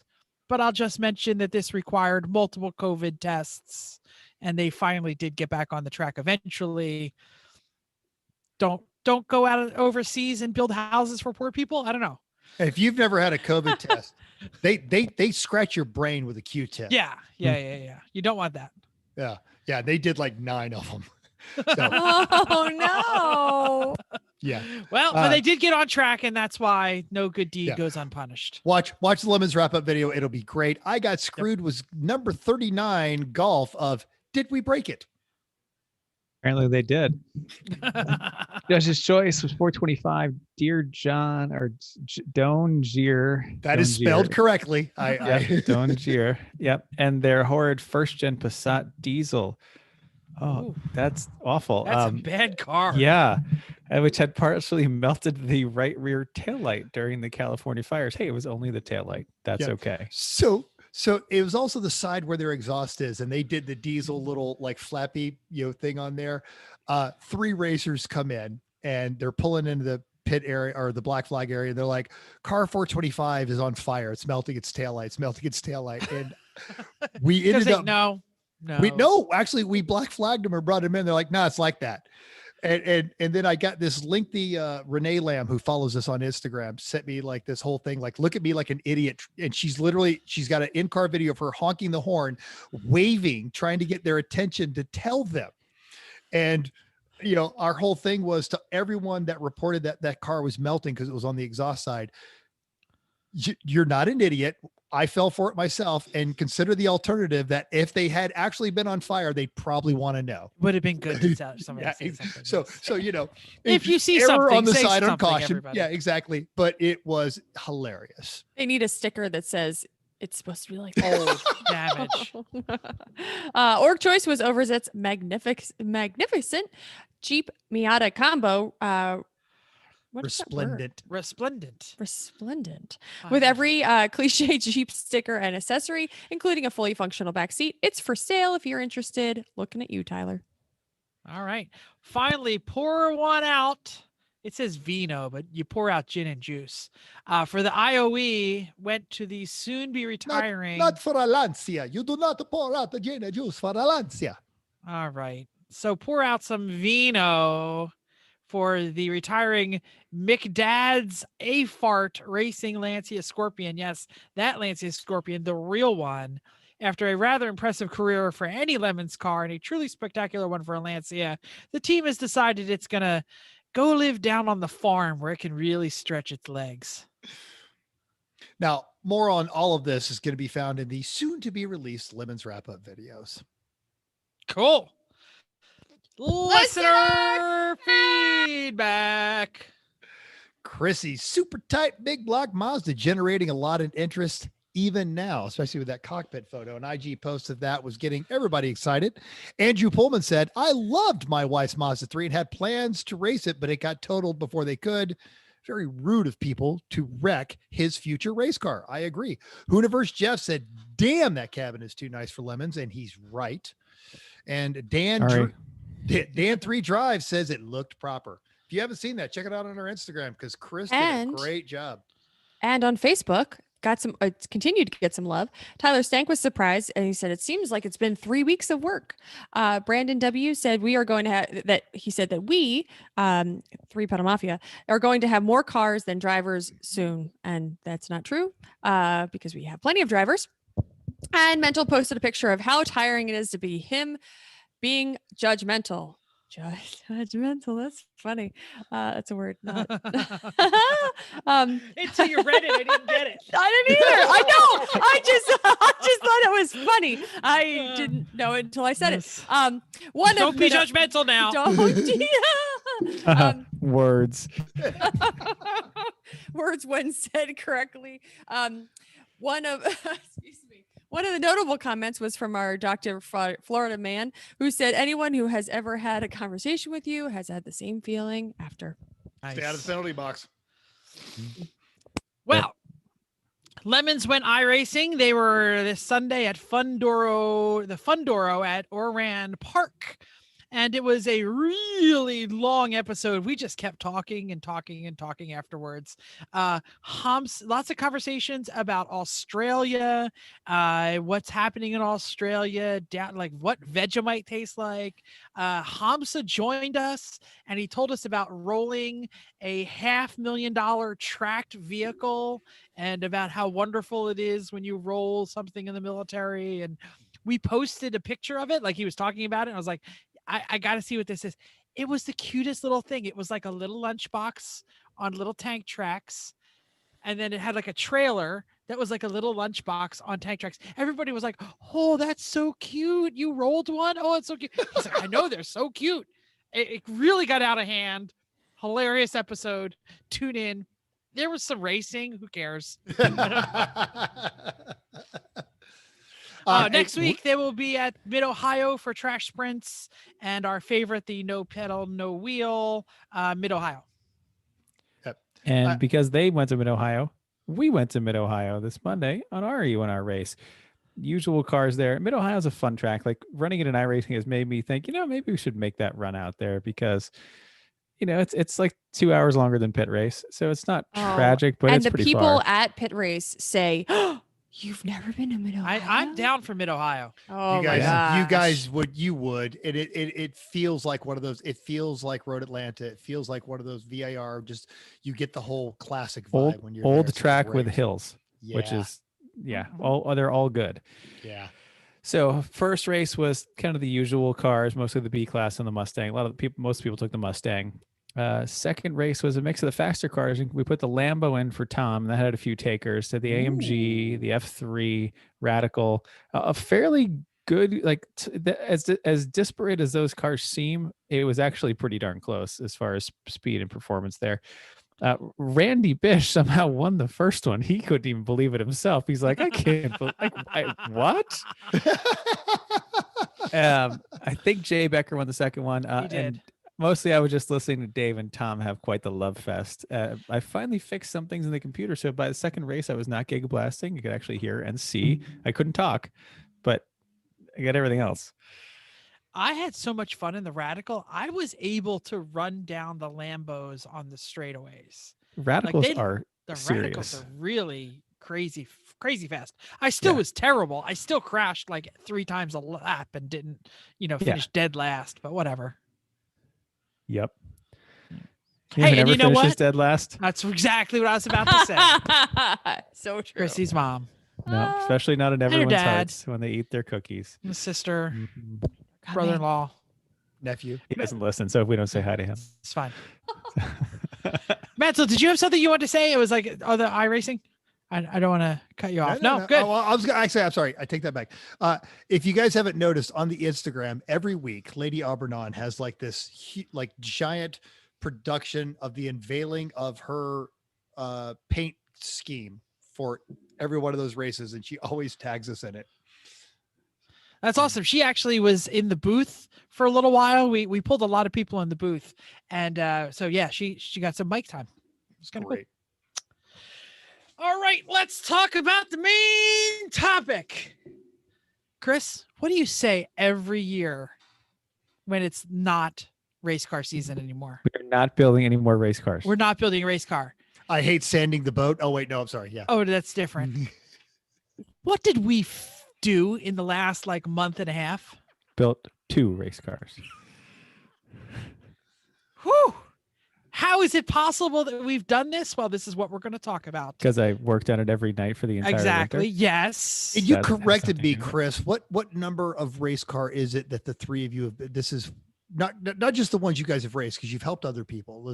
but I'll just mention that this required multiple COVID tests, and they finally did get back on the track eventually. Don't go out overseas and build houses for poor people. I don't know. If you've never had a COVID test, they scratch your brain with a Q-tip. Yeah. You don't want that. Yeah. They did like 9 of them. So, Oh no. yeah. Well, but they did get on track, and that's why no good deed goes unpunished. Watch the Lemons wrap up video. It'll be great. I Got Screwed was number 39 golf of Did We Break It? Apparently they did. Judge's choice was 425. Dear John or Dongier. That is spelled correctly. Dongier. Yep. And their horrid first gen Passat diesel. Oh, Ooh. That's awful. That's a bad car. Yeah. Which had partially melted the right rear taillight during the California fires. Hey, it was only the taillight. That's okay. So it was also the side where their exhaust is, and they did the diesel little like flappy, thing on there. 3 racers come in and they're pulling into the pit area or the black flag area. And they're like, car 425 is on fire. It's melting its taillight. And we ended up, actually we black flagged them or brought them in. They're like, no, it's like that. And then I got this lengthy Renee Lamb, who follows us on Instagram, sent me like this whole thing, like, look at me like an idiot. And she's got an in-car video of her honking the horn, waving, trying to get their attention to tell them. And, our whole thing was to everyone that reported that car was melting because it was on the exhaust side. You're not an idiot. I fell for it myself, and consider the alternative that if they had actually been on fire, they'd probably want to know. Would have been good to tell somebody. So if you see error something on the say side on something, caution. everybody. Yeah, exactly. But it was hilarious. They need a sticker that says it's supposed to be like Old damage. Org choice was Overzet's magnificent Jeep Miata combo. What is that word? Resplendent. With every cliche Jeep sticker and accessory, including a fully functional back seat. It's for sale if you're interested. Looking at you, Tyler. All right. Finally, pour one out. It says vino, but you pour out gin and juice. For the IOE, went to the soon-be retiring. Not for a Lancia. You do not pour out the gin and juice for a Lancia. All right. So pour out some vino for the retiring McDad's A-Fart Racing Lancia Scorpion. Yes, that Lancia Scorpion, the real one. After a rather impressive career for any Lemons car and a truly spectacular one for a Lancia, the team has decided it's going to go live down on the farm where it can really stretch its legs. Now, more on all of this is going to be found in the soon-to-be-released Lemons wrap-up videos. Cool. Listener feedback. Chrissy's super tight big block Mazda generating a lot of interest even now, especially with that cockpit photo. An IG post of that was getting everybody excited. Andrew Pullman said, I loved my wife's Mazda 3 and had plans to race it, but it got totaled before they could. Very rude of people to wreck his future race car. I agree. Hooniverse Jeff said, damn, that cabin is too nice for Lemons. And he's right. And Dan 3 Drive says it looked proper. If you haven't seen that, check it out on our Instagram because Chris did a great job. And on Facebook, got some, it's continued to get some love. Tyler Stank was surprised and he said, it seems like it's been 3 weeks of work. Brandon W said, we are going to have that. He said that we, Three Pedal Mafia, are going to have more cars than drivers soon. And that's not true because we have plenty of drivers. And Mental posted a picture of how tiring it is to be him being judgmental. Judgmental. That's funny. That's a word. Not. Until you read it, I didn't get it. I didn't either. I know. I just thought it was funny. I didn't know it until I said it. Don't be judgmental now. Words. Words when said correctly. One of the notable comments was from our Dr. Florida man who said, anyone who has ever had a conversation with you has had the same feeling after. Nice. Stay out of the penalty box. Well, Lemons went iRacing. They were this Sunday at the Fundoro at Oran Park. And it was a really long episode. We just kept talking and talking and talking afterwards. Lots of conversations about Australia, what's happening in Australia, like what Vegemite tastes like. Hamza joined us and he told us about rolling a $500,000 tracked vehicle and about how wonderful it is when you roll something in the military. And we posted a picture of it, like he was talking about it. And I was like, I got to see what this is. It was the cutest little thing. It was like a little lunchbox on little tank tracks. And then it had like a trailer that was like a little lunchbox on tank tracks. Everybody was like, oh, that's so cute. You rolled one? Oh, it's so cute. I was like, I know, they're so cute. It really got out of hand. Hilarious episode. Tune in. There was some racing. Who cares? Next week, they will be at Mid-Ohio for trash sprints and our favorite, the no pedal, no wheel, Mid-Ohio. Yep. And because they went to Mid-Ohio, we went to Mid-Ohio this Monday on our E1R race. Usual cars there. Mid-Ohio is a fun track. Like running it in iRacing has made me think, maybe we should make that run out there because, it's like 2 hours longer than pit race. So it's not tragic, but it's pretty far. And the people at pit race say, you've never been to Mid-Ohio? I'm down for Mid-Ohio. Oh, you guys would. And it feels like one of those. It feels like Road Atlanta. It feels like one of those VIR. Just you get the whole classic vibe when you're old there. track with hills, which is they're all good. Yeah. So first race was kind of the usual cars, mostly the B class and the Mustang. Most people took the Mustang. Second race was a mix of the faster cars. We put the Lambo in for Tom. That had a few takers. So the AMG, the F3, Radical, a fairly good, like as disparate as those cars seem, it was actually pretty darn close as far as speed and performance there. Randy Bish somehow won the first one. He couldn't even believe it himself. He's like, I can't believe, what? I think Jay Becker won the second one. He did. And mostly I was just listening to Dave and Tom have quite the love fest. I finally fixed some things in the computer. So by the second race, I was not giga blasting. You could actually hear and see. I couldn't talk, but I got everything else. I had so much fun in the Radical. I was able to run down the Lambos on the straightaways. Radicals Radicals are really crazy fast. I still was terrible. I still crashed like 3 times a lap and didn't, finish dead last, but whatever. Yep. Hey, and you know what? Dead last. That's exactly what I was about to say. So true. Chrissy's mom. No, especially not in everyone's dad. hearts when they eat their cookies. My sister, brother-in-law, nephew. He doesn't listen, so if we don't say hi to him, it's fine. Mansell, did you have something you wanted to say? It was like, the iRacing. I don't want to cut you off. No, good. Oh, I'm sorry. I take that back. If you guys haven't noticed on the Instagram, every week, Lady Aubernon has like this giant production of the unveiling of her paint scheme for every one of those races. And she always tags us in it. That's awesome. She actually was in the booth for a little while. We pulled a lot of people in the booth. And she got some mic time. It's kind of great. Cool. All right, let's talk about the main topic. Chris, what do you say every year when it's not race car season anymore? We're not building any more race cars. We're not building a race car. I hate sanding the boat. Oh wait, no, I'm sorry. Yeah. Oh, that's different. What did we do in the last like month and a half? Built 2 race cars. Whew. How is it possible that we've done this? Well, this is what we're going to talk about. Because I worked on it every night for the entire Exactly. winter. Yes. And you That's corrected me, something. Chris. What number of race car is it that the three of you have? This is not just the ones you guys have raced, because you've helped other people.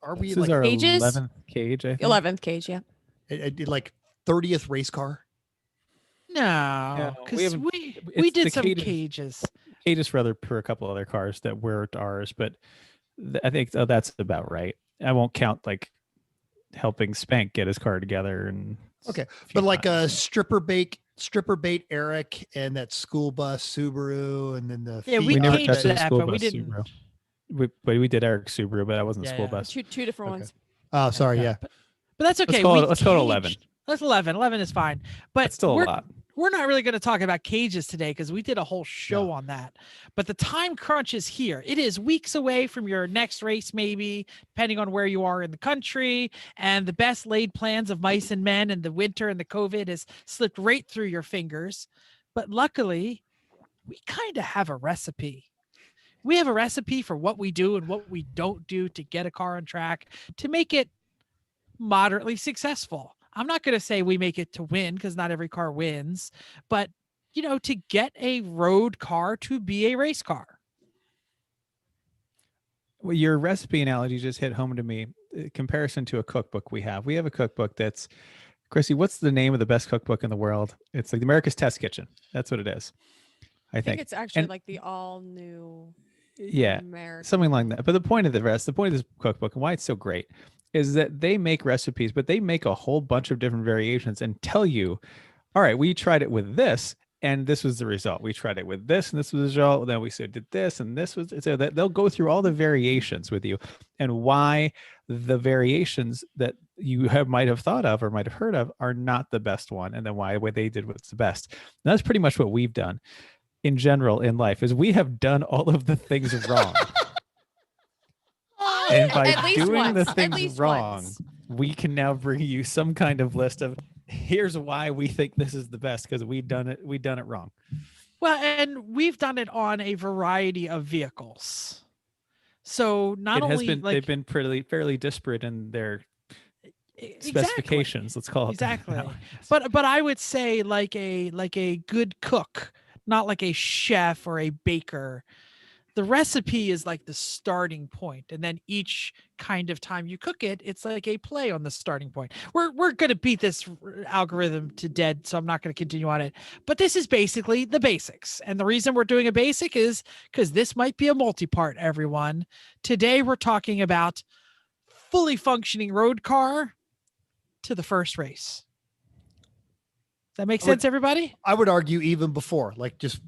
Are we This like is our Cages? 11th cage, I think. 11th cage, yeah. like 30th race car? No, we because haven't- we it's did the some cages. cages. Cages for a couple other cars that weren't ours, but I think that's about right. I won't count like helping Spank get his car together and Okay, a few but like times. stripper bait Eric and that school bus Subaru, and then the Yeah, we never caged touched the that, school but we bus didn't. Subaru. We did Eric's Subaru, but that wasn't Yeah, a school yeah. bus. Two different Okay. ones. Oh, sorry, yeah. But that's okay. Let's call it 11. That's 11. 11 is fine. But That's still a lot. we're not really going to talk about cages today because we did a whole show on that. But the time crunch is here. It is weeks away from your next race, maybe, depending on where you are in the country. And the best laid plans of mice and men and the winter and the COVID has slipped right through your fingers. But luckily, we kind of have a recipe. We have a recipe for what we do and what we don't do to get a car on track to make it moderately successful. I'm not going to say we make it to win because not every car wins, but to get a road car to be a race car. Well, your recipe analogy just hit home to me. In comparison to a cookbook we have a cookbook that's, Chrissy, what's the name of the best cookbook in the world? It's like the America's Test Kitchen. That's what it is. I I think think. it's actually And- like the all new Yeah, American. something like that. But the point of this cookbook and why it's so great is that they make recipes, but they make a whole bunch of different variations and tell you, all right, we tried it with this and this was the result. We tried it with this and this was the result. Then we did this and this was, so that they'll go through all the variations with you and why the variations that you might have thought of or might have heard of are not the best one. And then why what they did was the best. And that's pretty much what we've done in general in life is we have done all of the things wrong. And by At least doing the once. At things least wrong, once. we can now bring you some kind of list of here's why we think this is the best because we've done it wrong. Well, and we've done it on a variety of vehicles. So not It has only been like they've been fairly disparate in their exactly. specifications. Let's call it Exactly. that way. But I would say like a good cook, not like a chef or a baker. The recipe is like the starting point, and then each kind of time you cook it, it's like a play on the starting point. We're going to beat this algorithm to dead, so I'm not going to continue on it. But this is basically the basics, and the reason we're doing a basic is because this might be a multi-part. Everyone, today we're talking about fully functioning road car to the first race. Does that make sense, everybody? I would argue even before, like just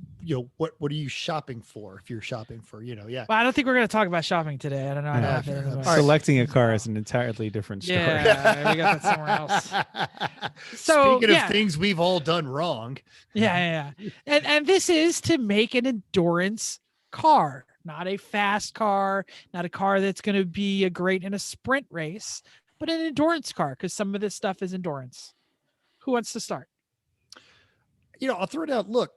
what are you shopping for if you're shopping for yeah. Well, I don't think we're going to talk about shopping today. I don't know. I Yeah. have it otherwise. Selecting a car is an entirely different story. Yeah, we got that somewhere else. So, Speaking yeah. of things we've all done wrong, Yeah. And this is to make an endurance car, not a fast car, not a car that's going to be great in a sprint race, but an endurance car because some of this stuff is endurance. Who wants to start? I'll throw it out. Look,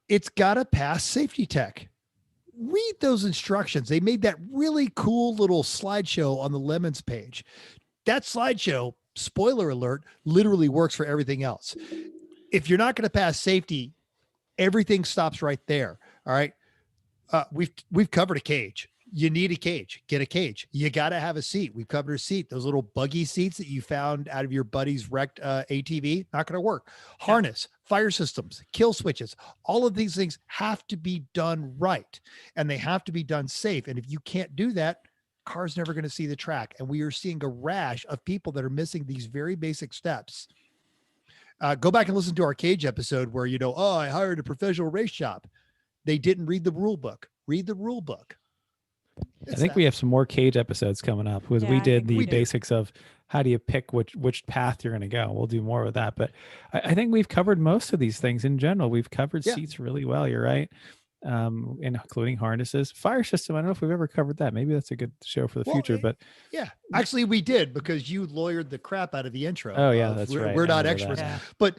it's got to pass safety tech. Read those instructions. They made that really cool little slideshow on the Lemons page. That slideshow, spoiler alert, literally works for everything else. If you're not going to pass safety, everything stops right there. All right. We've covered a cage. You need a cage. Get a cage. You got to have a seat. We've covered a seat. Those little buggy seats that you found out of your buddy's wrecked ATV, not going to work. Harness, fire systems, kill switches. All of these things have to be done right, and they have to be done safe. And if you can't do that, car's never going to see the track. And we are seeing a rash of people that are missing these very basic steps. Go back and listen to our cage episode where, I hired a professional race shop. They didn't read the rule book. Read the rule book. I think we have some more cage episodes coming up because Yeah, we I did think the we do. basics of how do you pick which path you're going to go. We'll do more with that, but I think we've covered most of these things in general. We've covered Yeah. seats really well. You're right. including harnesses. Fire system, I don't know if we've ever covered that. Maybe that's a good show for the Well, future, but yeah, actually we did, because you lawyered the crap out of the intro. Oh, yeah, of that's we're, right. We're I not remember experts, that. Yeah. but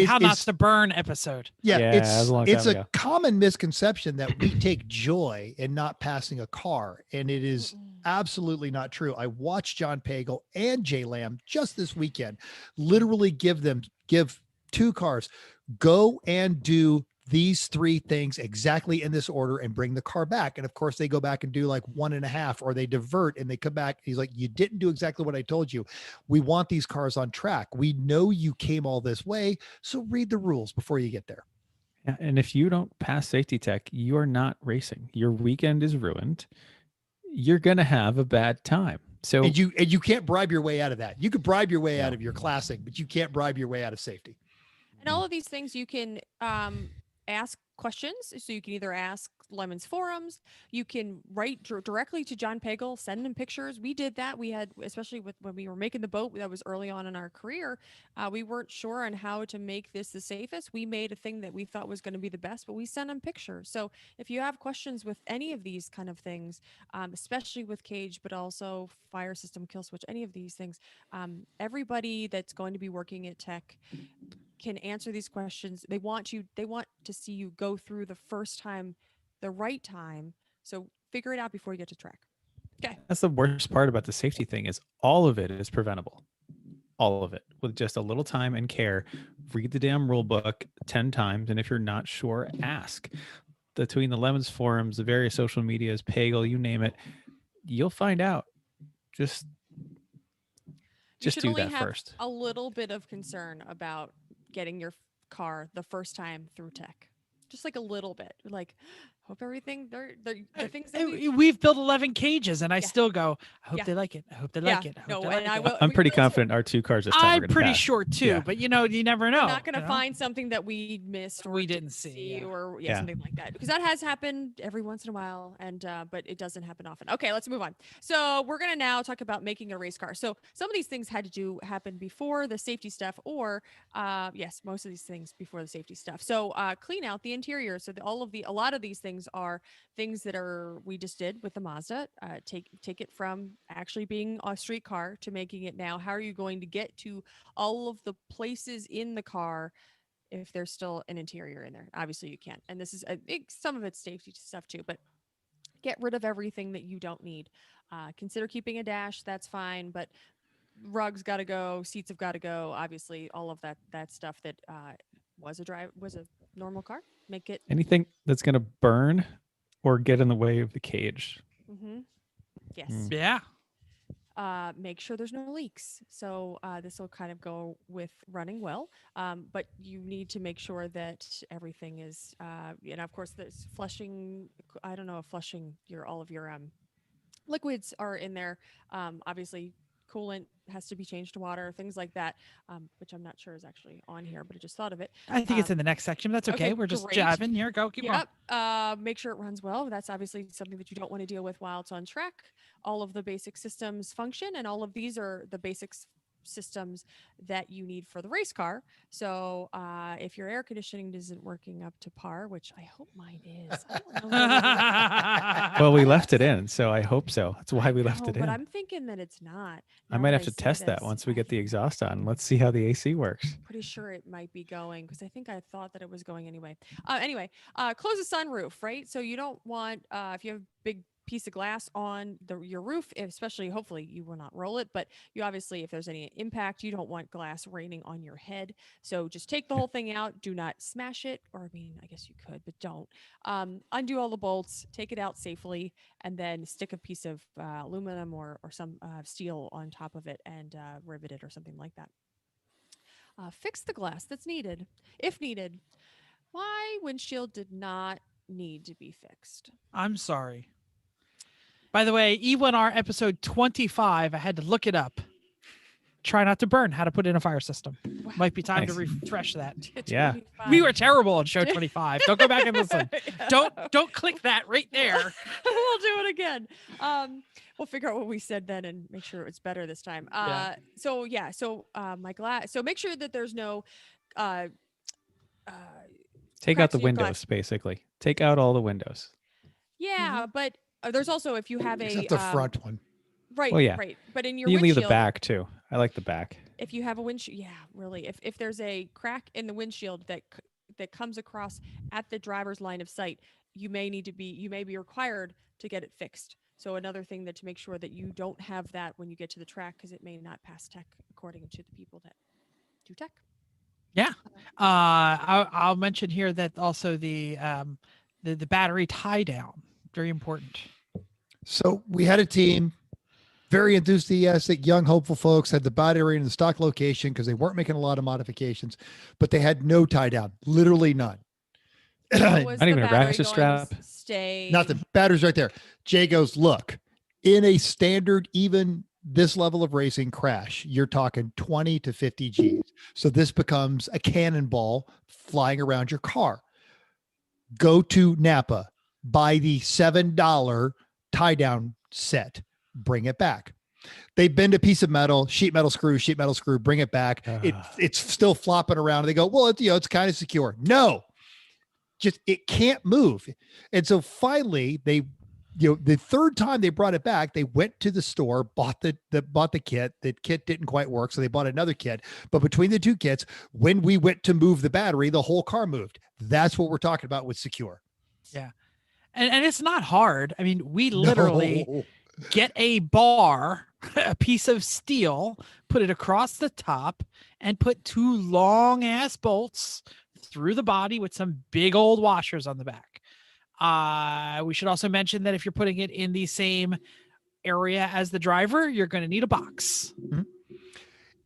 How not it's to burn episode. yeah, Yeah, that was a long it's time a ago. common misconception that we take joy in not passing a car, and it is absolutely not true. I watched John Pagel and Jay Lamb just this weekend literally give 2 cars, go and do these 3 things exactly in this order and bring the car back. And of course they go back and do like 1.5, or they divert and they come back. He's like, you didn't do exactly what I told you. We want these cars on track. We know you came all this way, so read the rules before you get there. Yeah, and if you don't pass safety tech, you are not racing. Your weekend is ruined. You're gonna have a bad time. So And you can't bribe your way out of that. You could bribe your way No. out of your classic, but you can't bribe your way out of safety. And all of these things you can ask questions. So you can either ask Lemon's forums, you can write directly to John Pagel, send him pictures. We did that. We had, especially when we were making the boat, that was early on in our career. We weren't sure on how to make this the safest. We made a thing that we thought was going to be the best, but we sent him pictures. So if you have questions with any of these kind of things, especially with cage, but also fire system, kill switch, any of these things, everybody that's going to be working at tech can answer these questions. They want to see you go through the first time, the right time. So figure it out before you get to track. Okay. that's the worst part about the safety thing is all of it is preventable. All of it with just a little time and care. Read the damn rule book 10 times. And if you're not sure, ask. Between the Lemons forums, the various social medias, Pagel, you name it, you'll find out. Just You should do only that have first. a little bit of concern about getting your car the first time through tech. Just like a little bit. Like, hope everything the things that We've built 11 cages, and I Yeah. still go, I hope Yeah. they like it. I hope they like it. I hope No, they and like I it. will. I'm we pretty will too. confident our 2 cars this time are I'm gonna pretty pass. sure too, Yeah. but you never know. We're not going to you know? find something that we missed or We didn't see, yeah. or Yeah. something like that, because that has happened every once in a while, and but it doesn't happen often. Okay, let's move on. So we're going to now talk about making a race car. So some of these things had to happen before the safety stuff, or yes, most of these things before the safety stuff. So clean out the interior. So a lot of these things are things that we just did with the Mazda. Take it from actually being a street car to making it now. How are you going to get to all of the places in the car if there's still an interior in there? Obviously you can't. And this is some of it's safety stuff too, but get rid of everything that you don't need. Consider keeping a dash. That's fine, but rugs got to go, seats have got to go. Obviously all of that stuff that was a normal car. Make it. Anything that's gonna burn or get in the way of the cage. Mm-hmm. Yes. Mm. Yeah. Make sure there's no leaks. So this will kind of go with running well, but you need to make sure that everything is, and of course, there's flushing. I don't know if flushing all of your liquids are in there. Obviously, coolant has to be changed to water, things like that, which I'm not sure is actually on here, but I just thought of it. I think it's in the next section. But that's okay. okay, We're just great. jabbing here. Go, keep going. Yep. Make sure it runs well. That's obviously something that you don't want to deal with while it's on track. All of the basic systems function, and all of these are the basics systems that you need for the race car. So if your air conditioning isn't working up to par, which I hope mine is, I don't know. Well, we left it in, so I hope so. That's why we left No, it in. but I'm thinking that it's not. I now might that have to say test that this. once we I get the think- exhaust on. Let's see how the AC works. Pretty sure it might be going, because I think I thought that it was going anyway. Anyway, close the sunroof, right? So you don't want, if you have a big piece of glass on your roof, especially, hopefully you will not roll it, but you obviously, if there's any impact, you don't want glass raining on your head. So just take the whole thing out. Do not smash it, or I mean, I guess you could, but don't. Undo all the bolts, take it out safely, and then stick a piece of aluminum or some steel on top of it and rivet it or something like that. Fix the glass that's needed, if needed. My windshield did not need to be fixed. I'm sorry. By the way, E1R episode 25, I had to look it up. Try not to burn, how to put in a fire system. Wow. Might be time to Nice. refresh that. Yeah. We were terrible on show 25. Don't go back and listen. Yeah. Don't click that right there. We'll do it again. We'll figure out what we said then and make sure it's better this time. Yeah. So my glass. So make sure that there's no Take out cracks the in your windows, glass. basically. Take out all the windows. Yeah, but there's also if you have Except a the front one. right, Well, yeah. right. But in your You leave the windshield, back too. I like the back. if you have a windshield, yeah, really. If there's a crack in the windshield that comes across at the driver's line of sight, you may be required to get it fixed. So another thing that to make sure that you don't have that when you get to the track because it may not pass tech according to the people that do tech. Yeah. I'll mention here that also the battery tie down, very important. So we had a team, very enthusiastic, young, hopeful folks, had the battery in the stock location because they weren't making a lot of modifications, but they had no tie down, literally none. How was Not the even a battery ratchet going strap? to stay? Not the battery's right there. Jay goes, look, in a standard, even this level of racing crash, you're talking 20 to 50 G's. So this becomes a cannonball flying around your car. Go to Napa, buy the $7 tie down set, bring it back. They bend a piece of metal, sheet metal screw, bring it back. It's still flopping around. They go, well, it's kind of secure. No, just it can't move. And so finally they, the third time they brought it back, they went to the store, bought the kit. The kit didn't quite work, so they bought another kit. But between the two kits, when we went to move the battery, the whole car moved. That's what we're talking about with secure. Yeah. And it's not hard. I mean, we literally get a bar, a piece of steel, put it across the top, and put two long ass bolts through the body with some big old washers on the back. We should also mention that if you're putting it in the same area as the driver, you're going to need a box. Mm-hmm.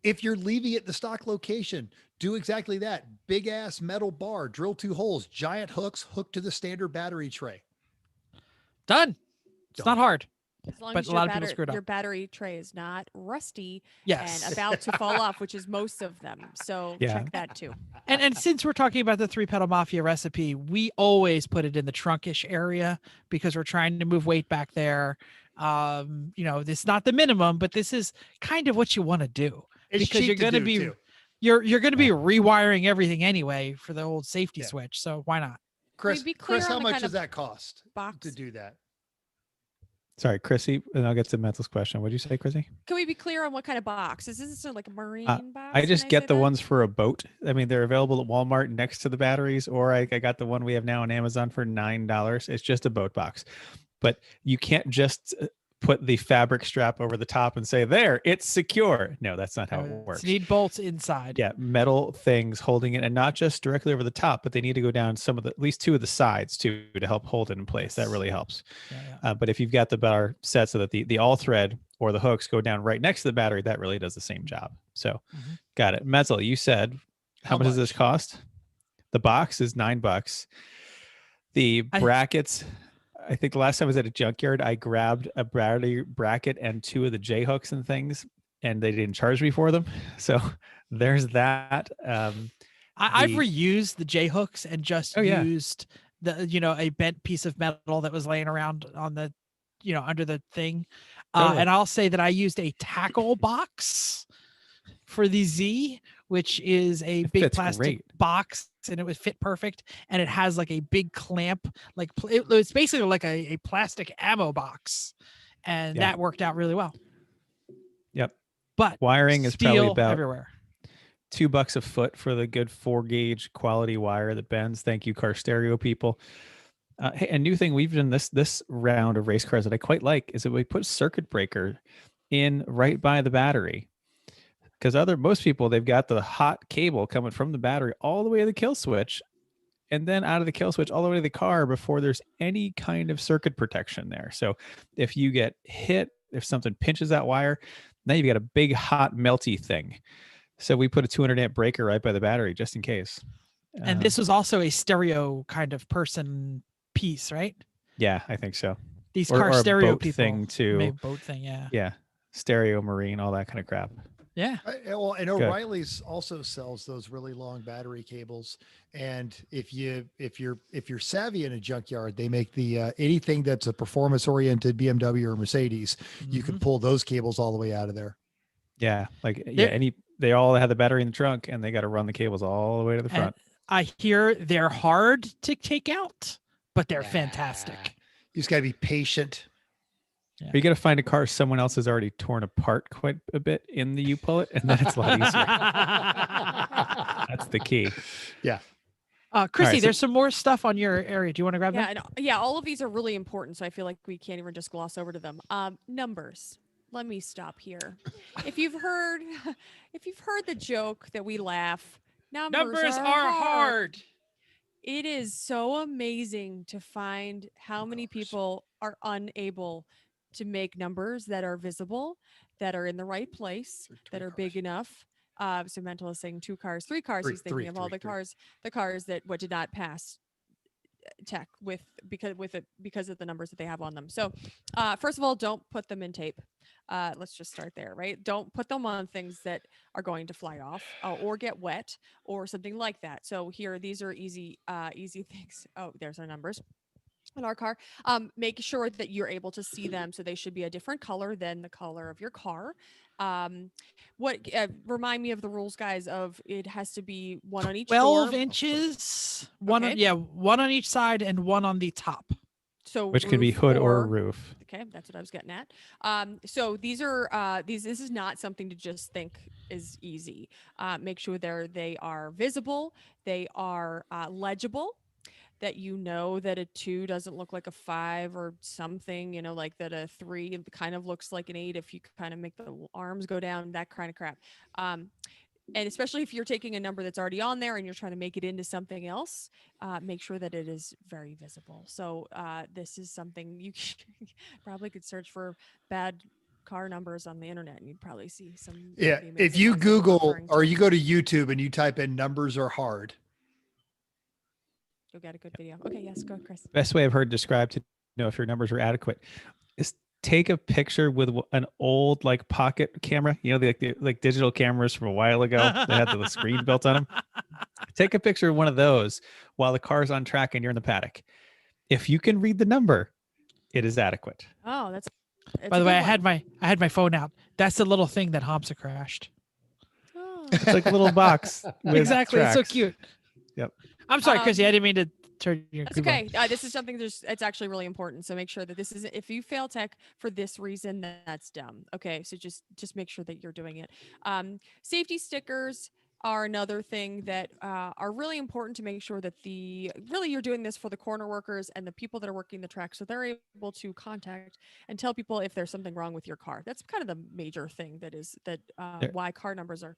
If you're leaving it the stock location, do exactly that. Big ass metal bar, drill 2 holes, giant hooks hooked to the standard battery tray. Done. It's not hard. As long But as a lot of people screwed up. your battery tray is not rusty Yes. and about to fall off, which is most of them. So check that too. And since we're talking about the 3-pedal Mafia recipe, we always put it in the trunkish area because we're trying to move weight back there. This is not the minimum, but this is kind of what you want to do. It's because you're cheap going to be too. you're going to be rewiring everything anyway for the old safety switch. So why not? Chris, be clear how on the much kind does of that cost box? to do that? Sorry, Chrissy, and I'll get to Mental's question. What did you say, Chrissy? Can we be clear on what kind of box? Is this like a marine box? I just Can get say the that? ones for a boat. I mean, they're available at Walmart next to the batteries, or I got the one we have now on Amazon for $9. It's just a boat box. But you can't just put the fabric strap over the top and say, there, it's secure. No, that's not how it works. You need bolts inside. Yeah, metal things holding it, and not just directly over the top, but they need to go down at least 2 of the sides too to help hold it in place. That really helps. Yeah. But if you've got the bar set so that the all thread or the hooks go down right next to the battery, that really does the same job. So, got it. Mental, you said, how much does this cost? The box is $9. The brackets. I think the last time I was at a junkyard, I grabbed a battery bracket and 2 of the J hooks and things, and they didn't charge me for them. So there's that. I've reused the J hooks and just used a bent piece of metal that was laying around on the, under the thing. And I'll say that I used a tackle box for the Z, which is a big plastic box, and it would fit perfect. And it has like a big clamp, it's basically like a plastic ammo box, and that worked out really well. Yep. But wiring is probably about everywhere. $2 a foot for the good 4-gauge quality wire that bends. Thank you, Car Stereo people. Hey, a new thing we've done this round of race cars that I quite like is that we put circuit breaker in right by the battery. Because most people, they've got the hot cable coming from the battery all the way to the kill switch, and then out of the kill switch all the way to the car before there's any kind of circuit protection there. So if you get hit, if something pinches that wire, now you've got a big hot melty thing. So we put a 200 amp breaker right by the battery just in case. And this was also a stereo kind of person piece, right? Yeah, I think so. These or car stereo boat people thing too. Maybe boat thing, yeah. Yeah, stereo, marine, all that kind of crap. Yeah. And O'Reilly's also sells those really long battery cables. And if you're savvy in a junkyard, they make the anything that's a performance oriented BMW or Mercedes, you can pull those cables all the way out of there. Yeah, they all have the battery in the trunk, and they got to run the cables all the way to the front. I hear they're hard to take out, but they're Yeah. fantastic. You just got to be patient. Or you got to find a car someone else has already torn apart quite a bit in the U-Pullet, and then it's a lot easier. That's the key. Yeah. Chrissy, right, so- there's some more stuff on your area. Do you want to grab Yeah, them? and, yeah, all of these are really important, so I feel like we can't even just gloss over to them. Numbers. Let me stop here. If you've heard the joke that we laugh, numbers are hard. It is so amazing to find how many people are unable to make numbers that are visible, that are in the right place, that are big enough. So Mental is saying 2 cars, 3 cars. He's thinking of all the cars that did not pass tech because of the numbers that they have on them. So first of all, don't put them in tape. Let's just start there, right? Don't put them on things that are going to fly off or get wet or something like that. So here, these are easy things. Oh, there's our numbers in our car. Make sure that you're able to see them. So they should be a different color than the color of your car. Remind me of the rules, guys, of it has to be 1 on each 12 door. inches. Okay. One on each side and 1 on the top. So Which can be roof hood or roof. Okay, that's what I was getting at. So these are this is not something to just think is easy. Make sure they are visible, they are legible, that you know that a 2 doesn't look like a 5 or something, like that a 3 kind of looks like an 8 if you kind of make the arms go down, that kind of crap. And especially if you're taking a number that's already on there and you're trying to make it into something else, make sure that it is very visible. So this is something you probably could search for bad car numbers on the internet and you'd probably see some. Yeah. If you Google or you go to YouTube and you type in numbers are hard, you'll get a good video. Okay, yes, go, Chris. Best way I've heard described to know if your numbers are adequate is take a picture with an old like pocket camera, the like digital cameras from a while ago that had the screen built on them. Take a picture of one of those while the car's on track and you're in the paddock. If you can read the number, it is adequate. Oh, By the way, I had my phone out. That's the little thing that Hamza crashed. Oh. It's like a little box. With Exactly. tracks. It's so cute. Yep. I'm sorry, Chrissy. I didn't mean to turn your. That's okay. This is something it's actually really important. So make sure that this is, if you fail tech for this reason, then that's dumb. Okay. So just make sure that you're doing it. Safety stickers are another thing that are really important to make sure that you're doing this for the corner workers and the people that are working the track. So they're able to contact and tell people if there's something wrong with your car. That's kind of the major thing why car numbers are.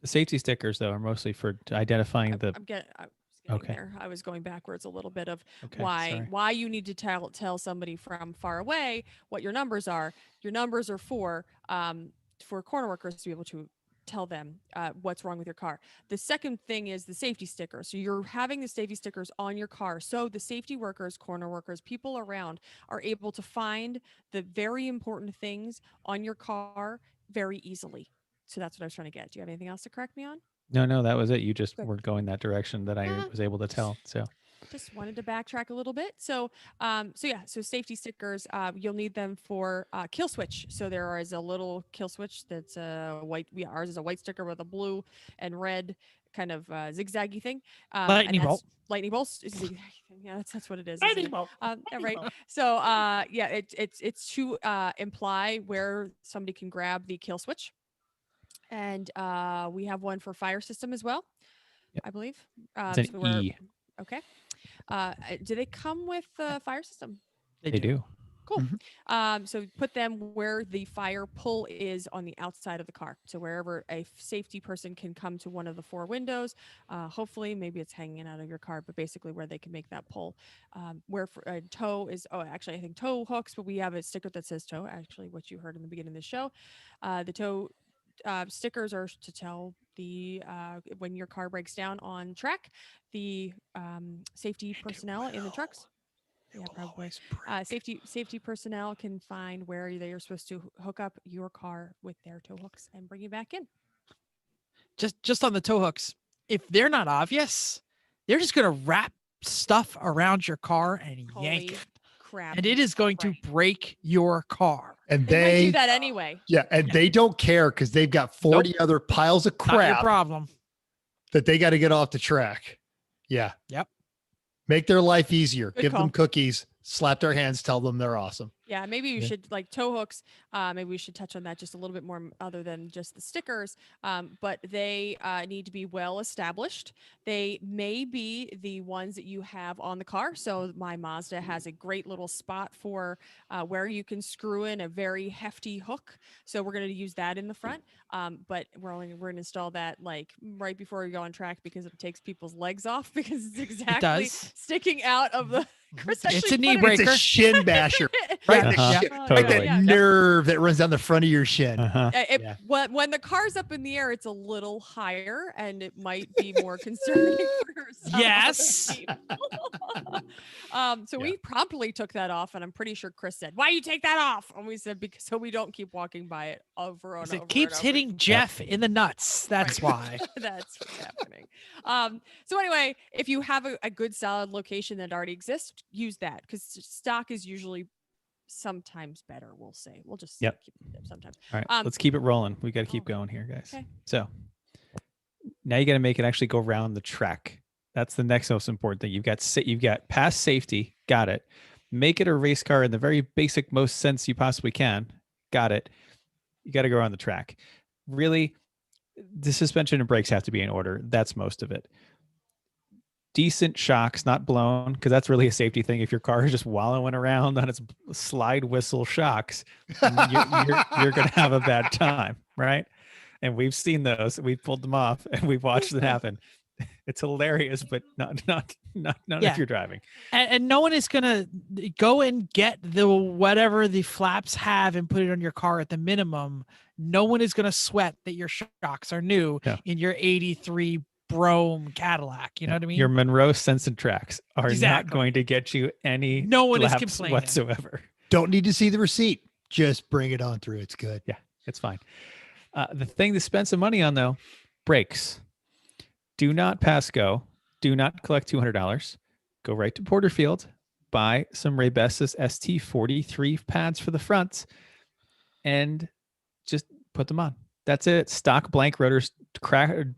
The safety stickers though are mostly for identifying the. Okay. There. I was going backwards a little bit of why you need to tell somebody from far away what your numbers are. Your numbers are for corner workers to be able to tell them what's wrong with your car. The second thing is the safety sticker. So you're having the safety stickers on your car. So the safety workers, corner workers, people around are able to find the very important things on your car very easily. So that's what I was trying to get. Do you have anything else to correct me on? No, that was it. You just were going that direction that I was able to tell. So just wanted to backtrack a little bit. So safety stickers, you'll need them for kill switch. So there is a little kill switch that's a white. Ours is a white sticker with a blue and red kind of zigzaggy thing. Lightning bolt. Lightning bolts. Yeah, that's what it is. Lightning bolt. Right. So it's to imply where somebody can grab the kill switch. And we have one for fire system as well, I believe. It's an E. Okay. Do they come with the fire system? They do. Cool. Mm-hmm. So put them where the fire pull is on the outside of the car. So wherever a safety person can come to one of the 4 windows, hopefully maybe it's hanging out of your car, but basically where they can make that pull. Where for a tow is, actually I think tow hooks, but we have a sticker that says tow, actually what you heard in the beginning of the show. The tow stickers are to tell when your car breaks down on track, the safety personnel in the trucks. Yeah, probably. Safety personnel can find where they are supposed to hook up your car with their tow hooks and bring you back in. Just on the tow hooks, if they're not obvious, they're just going to wrap stuff around your car and yank it. Crap. And it is going to break your car. And they they do that anyway. Yeah, and they don't care because they've got 40 other piles of crap. Not your problem. that they got to get off the track. Yeah. Yep. Make their life easier. Good Give call. them cookies, slap their hands, tell them they're awesome. Yeah, maybe we Yeah. should like tow hooks. Maybe we should touch on that just a little bit more, other than just the stickers. But they need to be well established. They may be the ones that you have on the car. So my Mazda has a great little spot for where you can screw in a very hefty hook. So we're going to use that in the front. But we're going to install that like right before we go on track, because it takes people's legs off, because it's exactly does. sticking out of the. Chris It's actually a knee put it- It's breaker. a shin basher. Right, Uh-huh. the shin, Oh, like totally. that yeah. nerve that runs down the front of your shin. Uh-huh. Yeah. When the car's up in the air, it's a little higher, and it might be more concerning for some Yes. other people. So Yeah. we promptly took that off, and I'm pretty sure Chris said, "Why you take that off?" And we said, "Because so we don't keep walking by it over and over." It keeps and over. hitting Jeff in the nuts. That's why. That's what's happening. So anyway, if you have a good solid location that already exists, use that, because stock is usually sometimes better. We'll say we'll just say Yep. keep it sometimes. All right, let's keep it rolling. We got to keep okay. going here, guys. Okay. So now you got to make it actually go around the track. That's the next most important thing. You've got past safety. Got it. Make it a race car in the very basic, most sense you possibly can. Got it. You got to go around the track. Really, the suspension and brakes have to be in order. That's most of it. Decent shocks, not blown, because that's really a safety thing. If your car is just wallowing around on its slide whistle shocks, you're going to have a bad time, right? And we've seen those. We've pulled them off, and we've watched it happen. It's hilarious, but not Yeah. if you're driving. And no one is gonna go and get the whatever the flaps have and put it on your car at the minimum. No one is gonna sweat that your shocks are new No. in your 83 Brome Cadillac. You know what I mean? Your Monroe Sense and Tracks are Exactly. not going to get you any No one is laps complaining. whatsoever. Don't need to see the receipt. Just bring it on through. It's good. Yeah, it's fine. The thing to spend some money on, though, brakes. Do not pass go. Do not collect $200. Go right to Porterfield. Buy some Raybestos ST43 pads for the front and just put them on. That's it. Stock blank rotors,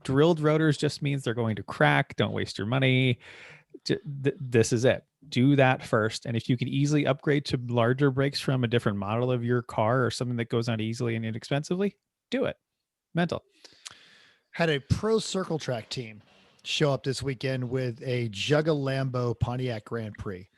drilled rotors just means they're going to crack. Don't waste your money. This is it. Do that first. And if you can easily upgrade to larger brakes from a different model of your car or something that goes on easily and inexpensively, do it. Mental. Had a pro circle track team show up this weekend with a Jugga Lambo Pontiac Grand Prix.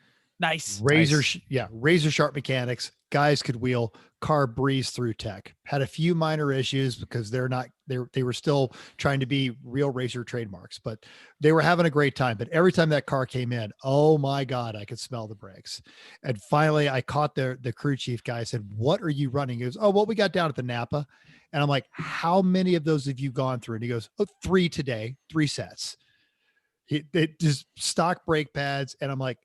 Nice. Razor sharp mechanics. Guys could wheel. Car breezed through tech. Had a few minor issues because they were still trying to be real racer trademarks, but they were having a great time. But every time that car came in, oh my God, I could smell the brakes. And finally I caught the crew chief guy. I said, "What are you running?" He goes, "Oh, well, we got down at the Napa." And I'm like, "How many of those have you gone through?" And he goes, "Oh, 3 today, 3 sets." It just stock brake pads. And I'm like,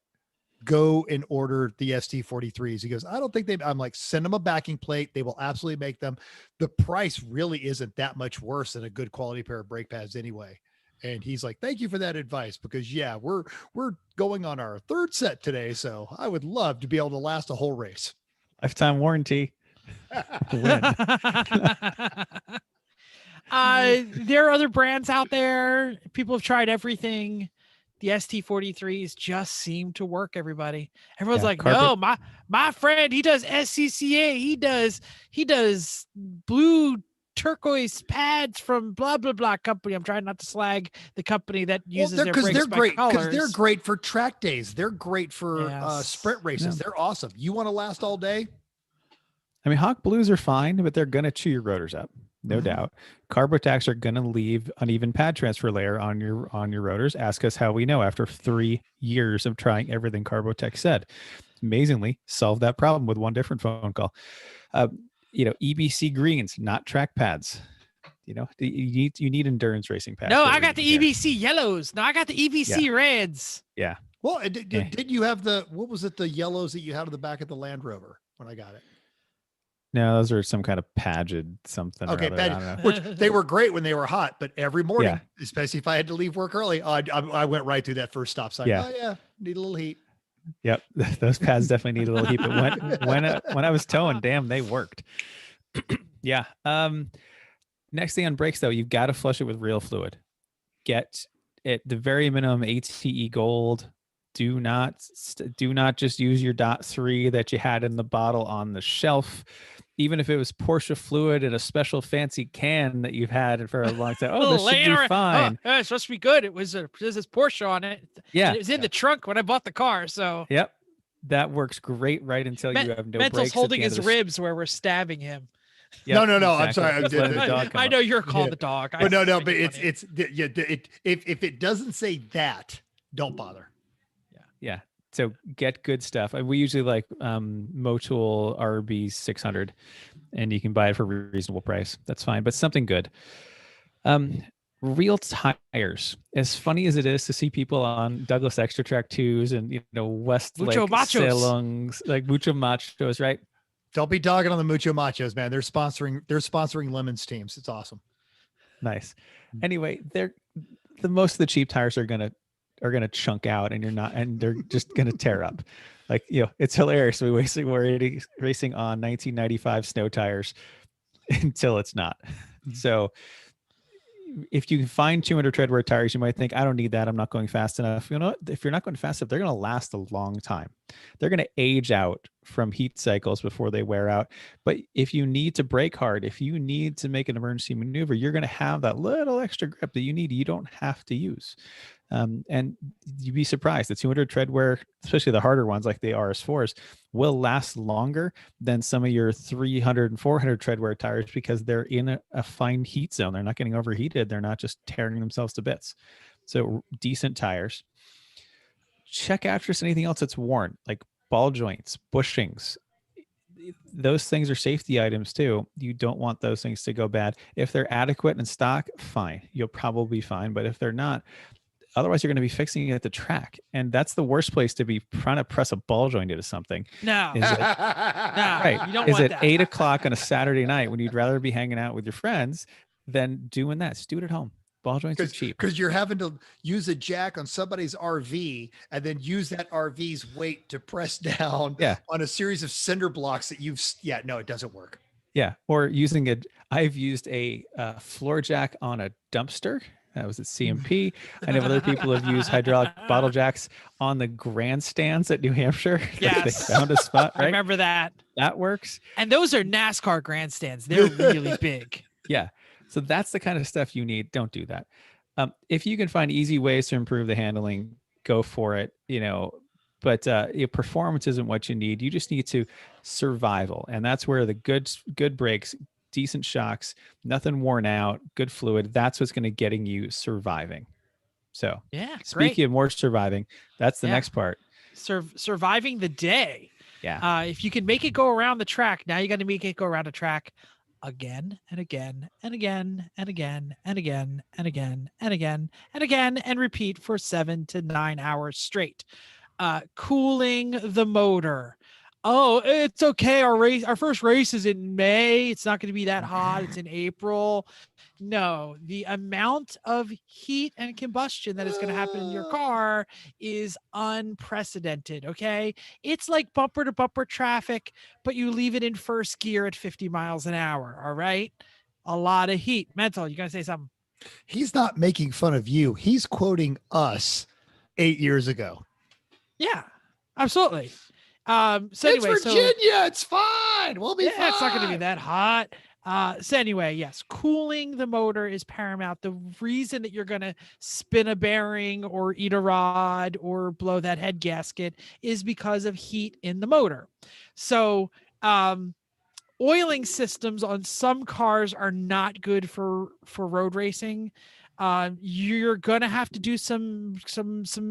"Go and order the ST43s." He goes, "I don't think I'm like, send them a backing plate. They will absolutely make them. The price really isn't that much worse than a good quality pair of brake pads anyway." And he's like, "Thank you for that advice, because yeah, we're going on our 3rd set today. So I would love to be able to last a whole race." Lifetime warranty. Win. There are other brands out there. People have tried everything. The ST43s just seem to work. Everyone's Yeah, like, carpet- "No, my friend, he does SCCA. He does blue turquoise pads from blah blah blah company." I'm trying not to slag the company that uses their brakes they're by great. Because colors. they're great for track days. They're great for Yes. sprint races. Yeah. They're awesome. You want to last all day? I mean, Hawk Blues are fine, but they're going to chew your rotors up. No Mhm. doubt. Carbotax are going to leave uneven pad transfer layer on your rotors. Ask us how we know after 3 years of trying everything Carbotex said. Amazingly, solved that problem with one different phone call. EBC greens, not track pads. You need endurance racing pads. No, for I got the everything here. EBC yellows. No, I got the EBC reds. Yeah. Well, did you have what was it? The yellows that you had on the back of the Land Rover when I got it? No, those are some kind of pageant something. Okay, or other. I don't know. which they were great when they were hot, but every morning, Yeah. especially if I had to leave work early, I went right through that first stop sign. Yeah. Oh yeah, need a little heat. Yep, those pads definitely need a little heat. But when I was towing, damn, they worked. Yeah. Next thing on brakes, though, you've got to flush it with real fluid. get at the very minimum ATE gold. Do not just use your .3 that you had in the bottle on the shelf, even if it was Porsche fluid in a special fancy can that you've had for a long time. Oh, this should be fine. Oh, it's supposed to be good. It was this is Porsche on it. Yeah, and it was in the trunk when I bought the car. So yep, that works great right until you have no Mental's brakes. holding his ribs where we're stabbing him. Yep, no. exactly. I'm sorry. Just let the dog come I up. know you're called the dog. But no. But it's if it doesn't say that, don't bother. Yeah. So get good stuff. We usually like Motul RB 600, and you can buy it for a reasonable price. That's fine, but something good. Real tires. As funny as it is to see people on Douglas Extra Track 2s and Westlake Salongs, like Mucho Machos, right? Don't be dogging on the Mucho Machos, man. They're sponsoring Lemons teams. It's awesome. Nice. Anyway, the most of the cheap tires are gonna chunk out, and they're just gonna tear up. Like, it's hilarious. We're racing on 1995 snow tires until it's not. So if you can find 200 treadwear tires, you might think, I don't need that. I'm not going fast enough. You know what? If you're not going fast enough, they're going to last a long time. They're going to age out from heat cycles before they wear out. But if you need to brake hard, if you need to make an emergency maneuver, you're going to have that little extra grip that you don't have to use. And you'd be surprised. The 200 treadwear, especially the harder ones like the RS4s, will last longer than some of your 300 and 400 treadwear tires because they're in a fine heat zone. They're not getting overheated. They're not just tearing themselves to bits. So decent tires. Check out just anything else that's worn, like ball joints, bushings. Those things are safety items too. You don't want those things to go bad. If they're adequate in stock, fine. You'll probably be fine. But if they're not, otherwise, you're going to be fixing it at the track. And that's the worst place to be trying to press a ball joint into something. No. Right. You don't is want it that. 8 o'clock on a Saturday night when you'd rather be hanging out with your friends than doing that? Just do it at home. Ball joints are cheap. Because you're having to use a jack on somebody's RV and then use that RV's weight to press down on a series of cinder blocks that it doesn't work. Yeah. Or I've used a floor jack on a dumpster. That was at CMP. I know other people have used hydraulic bottle jacks on the grandstands at New Hampshire. Yes. They found a spot, right? I remember that. That works. And those are NASCAR grandstands. They're really big. Yeah. So that's the kind of stuff you need. Don't do that. If you can find easy ways to improve the handling, go for it, but performance isn't what you need. You just need to survival. And that's where the good brakes, decent shocks, nothing worn out, good fluid. That's what's going to getting you surviving. So speaking of more surviving, that's the next part. Surviving the day. Yeah. If you can make it go around the track, now you got to make it go around a track again and again and again and again and again and again and again and again and repeat for 7 to 9 hours straight. Cooling the motor. Oh, it's okay. Our first race is in May. It's not going to be that hot. It's in April. No, the amount of heat and combustion that is going to happen in your car is unprecedented. Okay. It's like bumper to bumper traffic, but you leave it in first gear at 50 miles an hour. All right. A lot of heat. Mental, you going to say something? He's not making fun of you. He's quoting us 8 years ago. Yeah, absolutely. So it's anyway, Virginia. It's fine. We'll be fine. It's not going to be that hot. So anyway, yes, cooling the motor is paramount. The reason that you're going to spin a bearing or eat a rod or blow that head gasket is because of heat in the motor. So, oiling systems on some cars are not good for road racing. You're gonna have to do some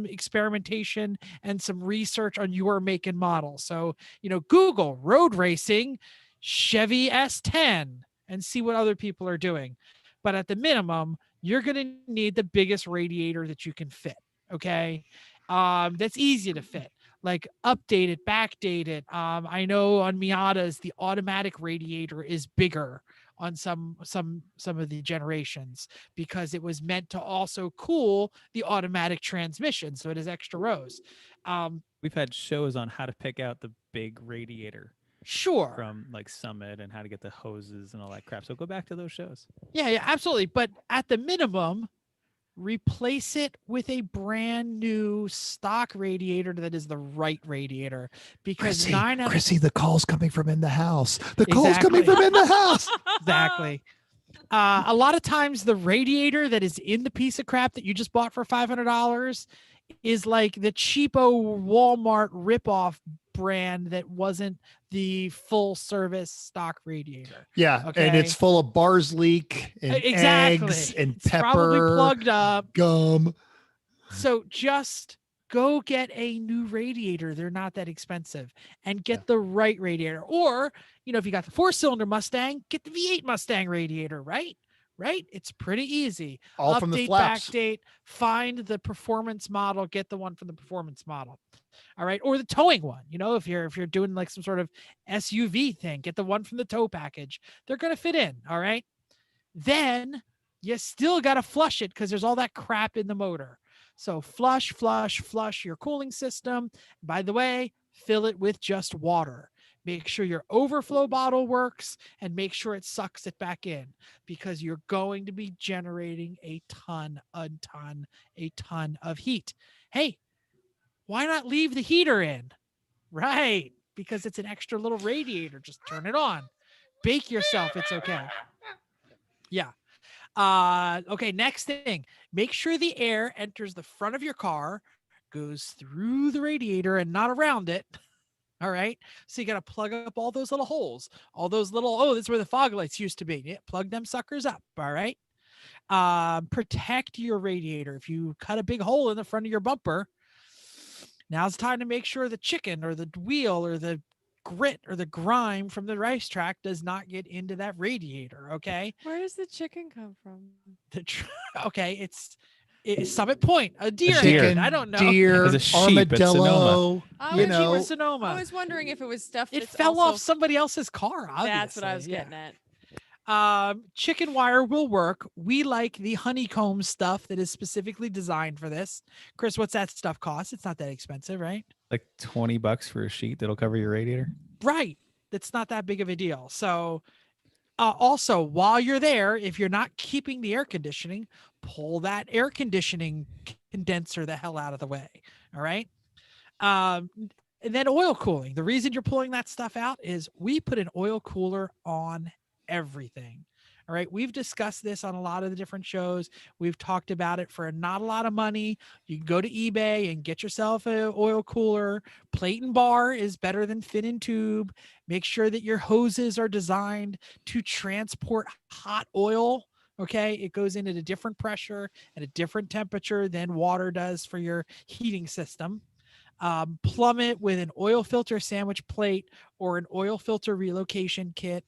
experimentation and some research on your make and model. So, Google road racing Chevy S10 and see what other people are doing. But at the minimum, you're gonna need the biggest radiator that you can fit. Okay. That's easy to fit. Like update it, backdate it. I know on Miatas, the automatic radiator is bigger on some of the generations because it was meant to also cool the automatic transmission, so it has extra rows. We've had shows on how to pick out the big radiator from like Summit and how to get the hoses and all that crap, so go back to those shows. Yeah, absolutely. But at the minimum, replace it with a brand new stock radiator that is the right radiator, because Chrissy, the call's coming from in the house. The call's coming Exactly. from in the house. Exactly. A lot of times the radiator that is in the piece of crap that you just bought for $500 is like the cheapo Walmart ripoff brand that wasn't the full service stock radiator. Yeah, Okay. and it's full of bars leak and Exactly. eggs and It's probably pepper, plugged up. gum. So just go get a new radiator. They're not that expensive, and get the right radiator. Or, if you got the 4-cylinder Mustang, get the V8 Mustang radiator, right? Right? It's pretty easy. All Update, from the flaps. backdate, find the performance model, get the one from the performance model. All right. Or the towing one, if you're doing like some sort of SUV thing, get the one from the tow package. They're going to fit in. All right. Then you still got to flush it because there's all that crap in the motor. So flush your cooling system. By the way, fill it with just water. Make sure your overflow bottle works and make sure it sucks it back in, because you're going to be generating a ton of heat. Hey, why not leave the heater in? Right. Because it's an extra little radiator. Just turn it on. Bake yourself. It's okay. Yeah. Okay, next thing. Make sure the air enters the front of your car, goes through the radiator and not around it. All right. So you got to plug up all those little holes, all those little, this is where the fog lights used to be. Yeah, plug them suckers up. All right. Protect your radiator. If you cut a big hole in the front of your bumper, now's the time to make sure the chicken or the wheel or the grit or the grime from the racetrack does not get into that radiator. Okay. Where does the chicken come from? Okay. It's Summit Point, a deer. Chicken, I don't know. deer, It's a sheep at armadillo. Sonoma. I was wondering if it was stuff. It fell off somebody else's car. Obviously. That's what I was getting at. Chicken wire will work. We like the honeycomb stuff that is specifically designed for this. Chris, what's that stuff cost? It's not that expensive, right? Like $20 for a sheet that'll cover your radiator. Right. That's not that big of a deal. So also, while you're there, if you're not keeping the air conditioning, pull that air conditioning condenser the hell out of the way. All right. And then oil cooling. The reason you're pulling that stuff out is we put an oil cooler on everything. All right. We've discussed this on a lot of the different shows. We've talked about it for not a lot of money. You can go to eBay and get yourself an oil cooler. Plate and bar is better than fin and tube. Make sure that your hoses are designed to transport hot oil. Okay. It goes in at a different pressure and a different temperature than water does for your heating system. Plumb it with an oil filter sandwich plate or an oil filter relocation kit.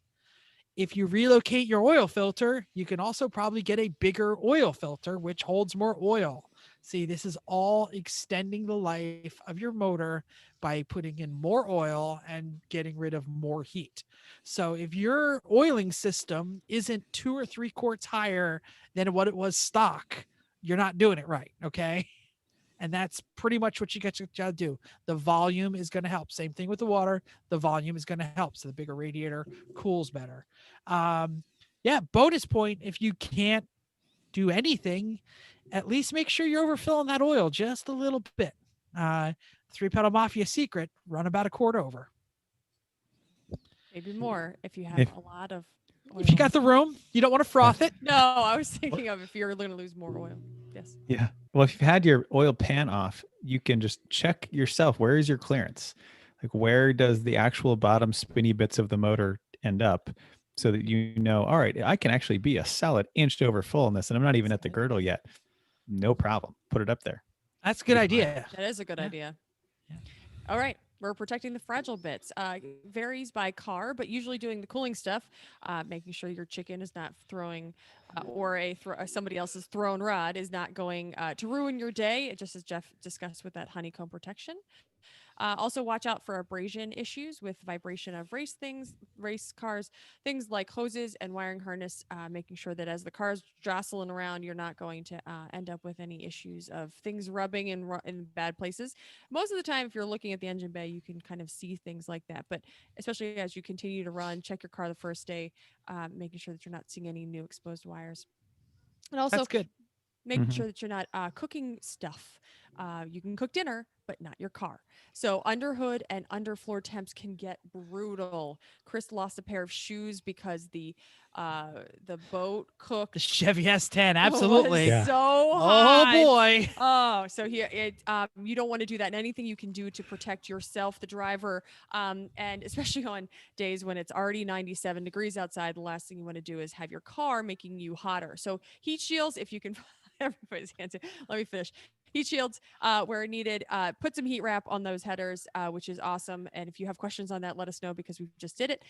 If you relocate your oil filter, you can also probably get a bigger oil filter, which holds more oil. See, this is all extending the life of your motor by putting in more oil and getting rid of more heat. So if your oiling system isn't 2 or 3 quarts higher than what it was stock, you're not doing it right. Okay. And that's pretty much what you got to do. The volume is going to help. Same thing with the water. The volume is going to help. So the bigger radiator cools better. Bonus point. If you can't do anything, at least make sure you're overfilling that oil just a little bit. 3-pedal Mafia secret, run about a quart over. Maybe more if you have a lot of oil. If you got the room, you don't want to froth it. No, I was thinking of if you're going to lose more oil. Yes. Yeah. Well, if you've had your oil pan off, you can just check yourself. Where is your clearance? Like, where does the actual bottom spinny bits of the motor end up, so that all right, I can actually be a solid inch over full in this, and I'm not even at the girdle yet. No problem. Put it up there. That's a good idea. That is a good idea. Yeah. All right. We're protecting the fragile bits. Varies by car, but usually doing the cooling stuff, making sure your chicken is not throwing or somebody else's thrown rod is not going to ruin your day, just as Jeff discussed with that honeycomb protection. Also watch out for abrasion issues with vibration of race cars, things like hoses and wiring harness, making sure that as the car's jostling around, you're not going to end up with any issues of things rubbing in bad places. Most of the time, if you're looking at the engine bay, you can kind of see things like that. But especially as you continue to run, check your car the first day, making sure that you're not seeing any new exposed wires. And also, that's good. Making sure that you're not cooking stuff. You can cook dinner, but not your car. So underhood and underfloor temps can get brutal. Chris lost a pair of shoes because the boat cooked. The Chevy S10, Was absolutely. Yeah. so Oh hot. boy. Oh, so you don't want to do that. And anything you can do to protect yourself, the driver, and especially on days when it's already 97 degrees outside, the last thing you want to do is have your car making you hotter. So heat shields, if you can, everybody's hands. Let me finish. Heat shields where needed. Put some heat wrap on those headers, which is awesome. And if you have questions on that, let us know because we just did it.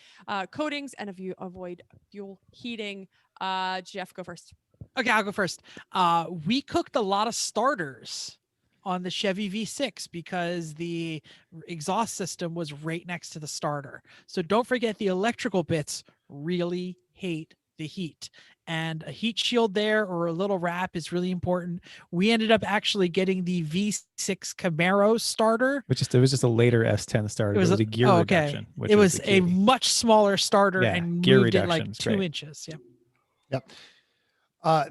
Coatings, and if you avoid fuel heating, Jeff, go first. Okay, I'll go first. We cooked a lot of starters on the Chevy V6 because the exhaust system was right next to the starter. So don't forget the electrical bits really hate the heat. And a heat shield there or a little wrap is really important. We ended up actually getting the V6 Camaro starter. It was just a later S10 starter. It was a gear reduction. Which it was the a key. much smaller starter Yeah, and gear moved it like reduction's 2 great. inches. Yeah. Yep.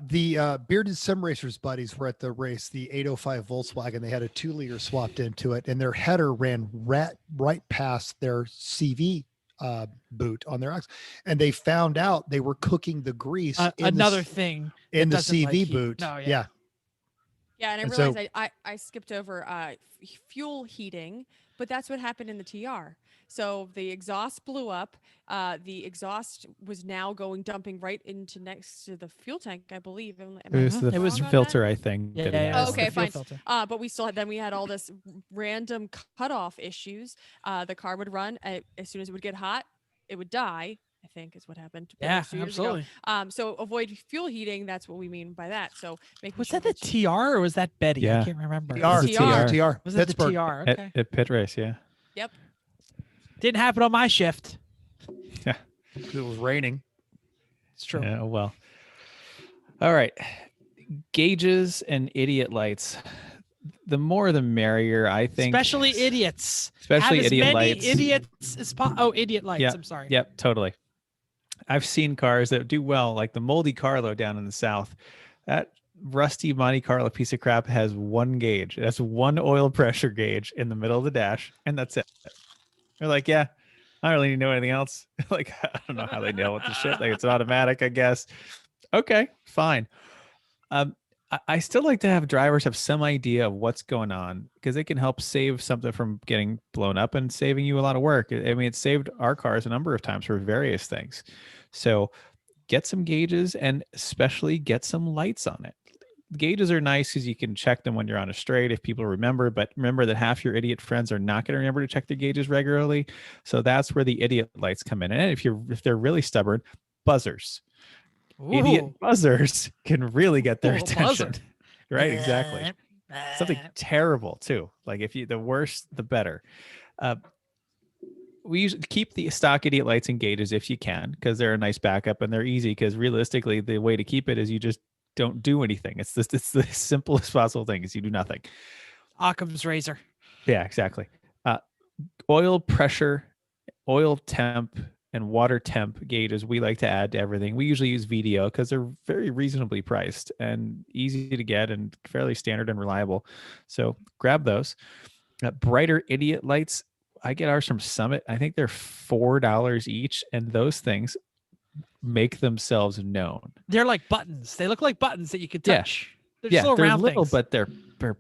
The Bearded Sim Racers buddies were at the race, the 805 Volkswagen. They had a 2-liter swapped into it, and their header ran right past their CV boot on their axle, and they found out they were cooking the grease Another thing in the doesn't CV like heat. boot. No, yeah. Yeah, and I And realized I skipped over fuel heating, but that's what happened in the TR. So the exhaust blew up. The exhaust was now dumping right into next to the fuel tank, I believe. It was the filter, I think. Yeah, that he yeah, had. it was Okay, the fuel fine. filter. But we had all this random cutoff issues. The car would run as soon as it would get hot, it would die, I think is what happened. Yeah, 2 years absolutely. ago. So avoid fuel heating. That's what we mean by that. So Was sure that the TR or was that Betty? Yeah. I can't remember. TR, It was a TR. Was it the Pittsburgh. TR? Okay. At pit race, yeah. Yep. Didn't happen on my shift. Yeah. It was raining. It's true. Yeah, well. All right. Gauges and idiot lights. The more the merrier, I think. Especially idiots. Especially Have as idiot many lights. idiots as idiot lights. Yeah. I'm sorry. Yep, totally. I've seen cars that do well, like the Moldy Carlo down in the south. That rusty Monte Carlo piece of crap has one gauge. It has one oil pressure gauge in the middle of the dash, and that's it. They're like, yeah, I don't really know anything else. Like, I don't know how they deal with the shit. Like, it's automatic, I guess. Okay, fine. I still like to have drivers have some idea of what's going on because it can help save something from getting blown up and saving you a lot of work. I mean, it saved our cars a number of times for various things. So get some gauges and especially get some lights on it. Gauges are nice because you can check them when you're on a straight if people remember, but remember that half your idiot friends are not going to remember to check their gauges regularly. So that's where the idiot lights come in. And if they're really stubborn, buzzers. Idiot buzzers can really get their attention. Buzzer. Right, exactly. Something terrible too. Like the worse, the better. We usually keep the stock idiot lights and gauges if you can, because they're a nice backup and they're easy. Because realistically, the way to keep it is you just don't do anything. It's the simplest possible thing is you do nothing. Occam's razor. Yeah, exactly. Oil pressure, oil temp, and water temp gauges we like to add to everything. We usually use VDO because they're very reasonably priced and easy to get and fairly standard and reliable. So grab those. Brighter idiot lights, I get ours from Summit. I think they're $4 each, and those things make themselves known. They're like buttons. They look like buttons that you could touch. They're just Yeah, little they're round little, things. but they're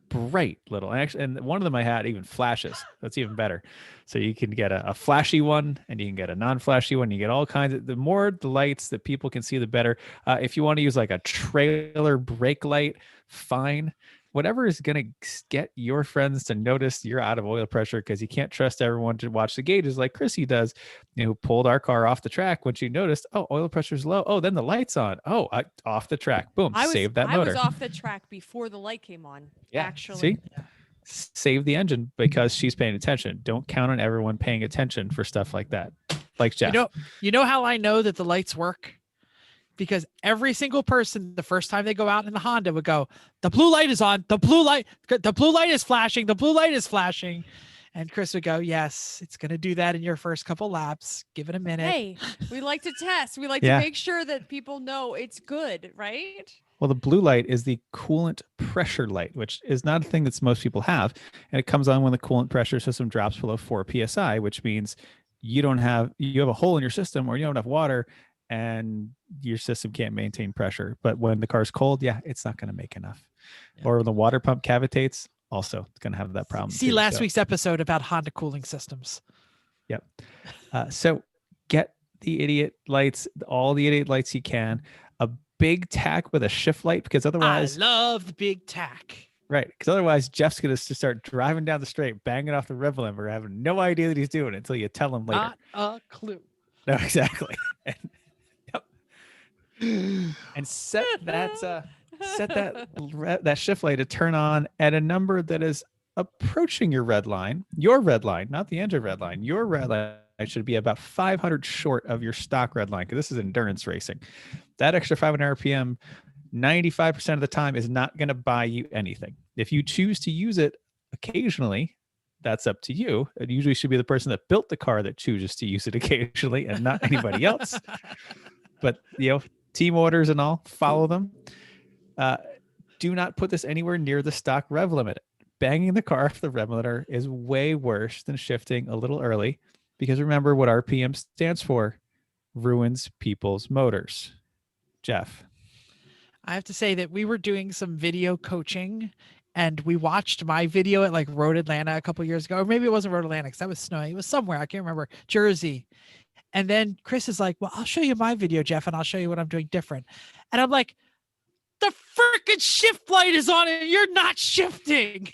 bright little. And one of them I had even flashes. That's even better. So you can get a flashy one, and you can get a non-flashy one. You get all kinds of. The more the lights that people can see, the better. If you want to use like a trailer brake light, fine. Whatever is going to get your friends to notice you're out of oil pressure, because you can't trust everyone to watch the gauges like Chrissy does, who pulled our car off the track when she noticed, oh, oil pressure's low. Oh, then the light's on. Oh, off the track. Boom, save that motor. I was off the track before the light came on. Yeah, actually. see? Save the engine because she's paying attention. Don't count on everyone paying attention for stuff like that. Like Jeff. You know how I know that the lights work? Because every single person, the first time they go out in the Honda, would go, the blue light is on, the blue light is flashing, the blue light is flashing. And Chris would go, yes, it's going to do that in your first couple laps. Give it a minute. Hey, we like to test. We like to make sure that people know it's good, right? Well, the blue light is the coolant pressure light, which is not a thing that most people have. And it comes on when the coolant pressure system drops below 4 psi, which means you have a hole in your system or you don't have enough water and your system can't maintain pressure. But when the car's cold, it's not going to make enough. Yeah. Or when the water pump cavitates, also it's going to have that problem. See last week's episode about Honda cooling systems. Yep. So get the idiot lights, all the idiot lights you can. A big tack with a shift light, because otherwise, I love the big tack. Right, because otherwise Jeff's going to start driving down the straight, banging off the rev limiter, having no idea that he's doing it until you tell him later. Not a clue. No, exactly. And set that shift light to turn on at a number that is approaching your red line, not the engine red line. Your red line should be about 500 short of your stock red line, because this is endurance racing. That extra 500 RPM, 95% of the time, is not going to buy you anything. If you choose to use it occasionally, that's up to you. It usually should be the person that built the car that chooses to use it occasionally and not anybody else. But, team orders and all, follow them. Do not put this anywhere near the stock rev limit. Banging the car off the rev limiter is way worse than shifting a little early, because remember what RPM stands for: ruins people's motors. Jeff. I have to say that we were doing some video coaching, and we watched my video at like Road Atlanta a couple years ago, or maybe it wasn't Road Atlanta because that was snowing. It was somewhere, I can't remember, Jersey. And then Chris is like, well, I'll show you my video, Jeff, and I'll show you what I'm doing different. And I'm like, the freaking shift light is on and you're not shifting.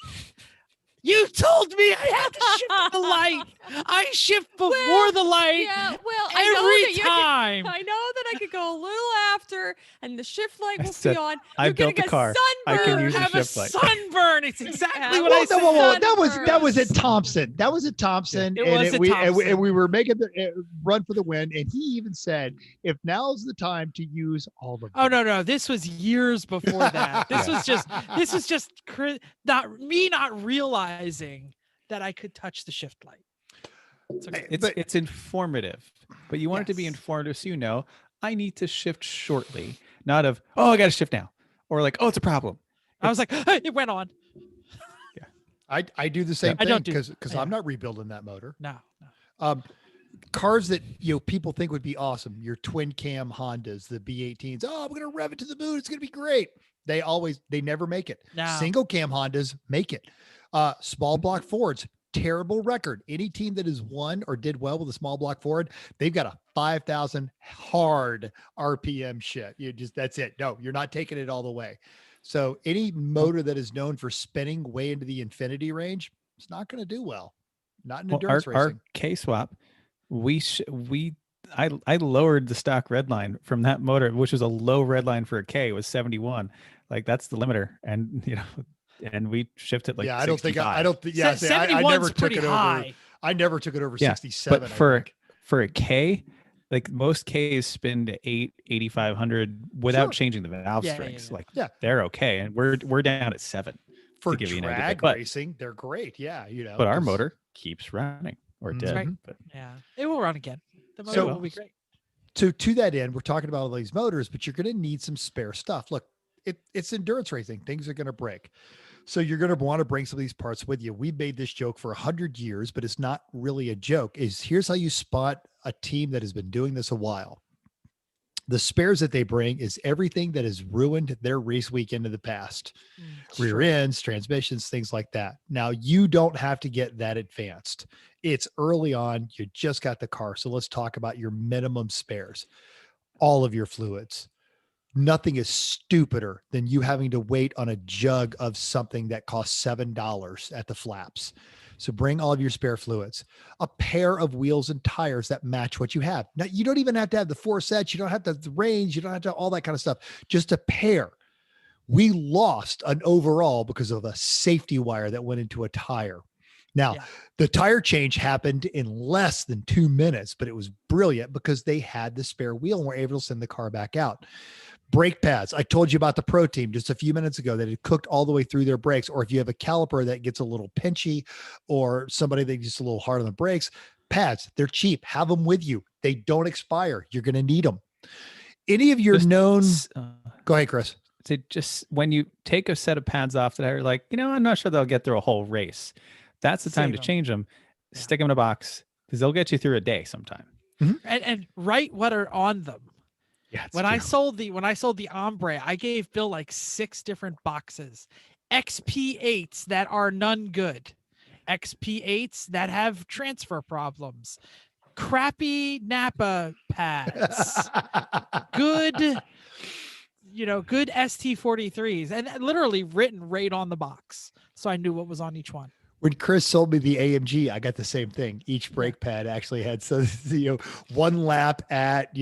You told me I had to shift the light. I shift before the light. Yeah, well, every time. I know that I could go a little after, and the shift light will be on. I built the car. I can use have a shift light. Sunburn. It's exactly what Well, I said. that was at Thompson. That was at Thompson. It was at Thompson. And we were making the run for the win, and he even said, "If now's the time to use all of them." Oh no! This was years before that. This was just not realizing that I could touch the shift light. It's informative, but you want it to be informative, so I need to shift shortly, not of, I got to shift now, or like, it's a problem. I was like, it went on. Yeah, I do the same thing. I don't because I'm not rebuilding that motor. No. Cars that people think would be awesome, your twin cam Hondas, the B18s. I'm going to rev it to the moon. It's going to be great. They never make it. No. Single cam Hondas make it. Small block Fords, terrible record. Any team that has won or did well with a small block Ford, they've got a 5,000 hard RPM shit. That's it. No, you're not taking it all the way. So any motor that is known for spinning way into the infinity range, it's not going to do well. Not in endurance racing. Our K-swap, I lowered the stock red line from that motor, which was a low red line for a K. It was 71. Like, that's the limiter. And, and we shifted like 65. I don't think I never took it high. over. I never took it over 67. But for a K, like most Ks spin to 8,500 without changing the valve strings. They're okay. And we're down at 7. For drag racing, they're great. Yeah. But our motor keeps running, or did. Right. But it will run again. The motor will be great. So to that end, we're talking about all these motors, but you're going to need some spare stuff. Look, it's endurance racing. Things are going to break. So you're going to want to bring some of these parts with you. We made this joke for 100 years, but it's not really a joke. Here's how you spot a team that has been doing this a while. The spares that they bring is everything that has ruined their race weekend in the past. Rear ends, transmissions, things like that. Now, you don't have to get that advanced. It's early on. You just got the car. So let's talk about your minimum spares. All of your fluids. Nothing is stupider than you having to wait on a jug of something that costs $7 at the flaps. So bring all of your spare fluids, a pair of wheels and tires that match what you have. Now, you don't even have to have the 4 sets. You don't have to have the range. You don't have to have all that kind of stuff. Just a pair. We lost an overall because of a safety wire that went into a tire. Now, the tire change happened in less than 2 minutes, but it was brilliant because they had the spare wheel and were able to send the car back out. Brake pads. I told you about the Pro Team just a few minutes ago that it cooked all the way through their brakes. Or if you have a caliper that gets a little pinchy or somebody that gets a little hard on the brakes, pads, they're cheap. Have them with you. They don't expire. You're going to need them. Any of your go ahead, Chris. to just when you take a set of pads off that are like, I'm not sure they'll get through a whole race. That's the time Save to 'em. change them. Yeah. Stick them in a box because they'll get you through a day sometime. And write what are on them. Yeah. When I sold the Ombre, I gave Bill like 6 different boxes. XP8s that are none good. XP8s that have transfer problems. Crappy Napa pads. Good, good ST43s, and literally written right on the box. So I knew what was on each one. When Chris sold me the AMG, I got the same thing. Each brake pad actually had one lap at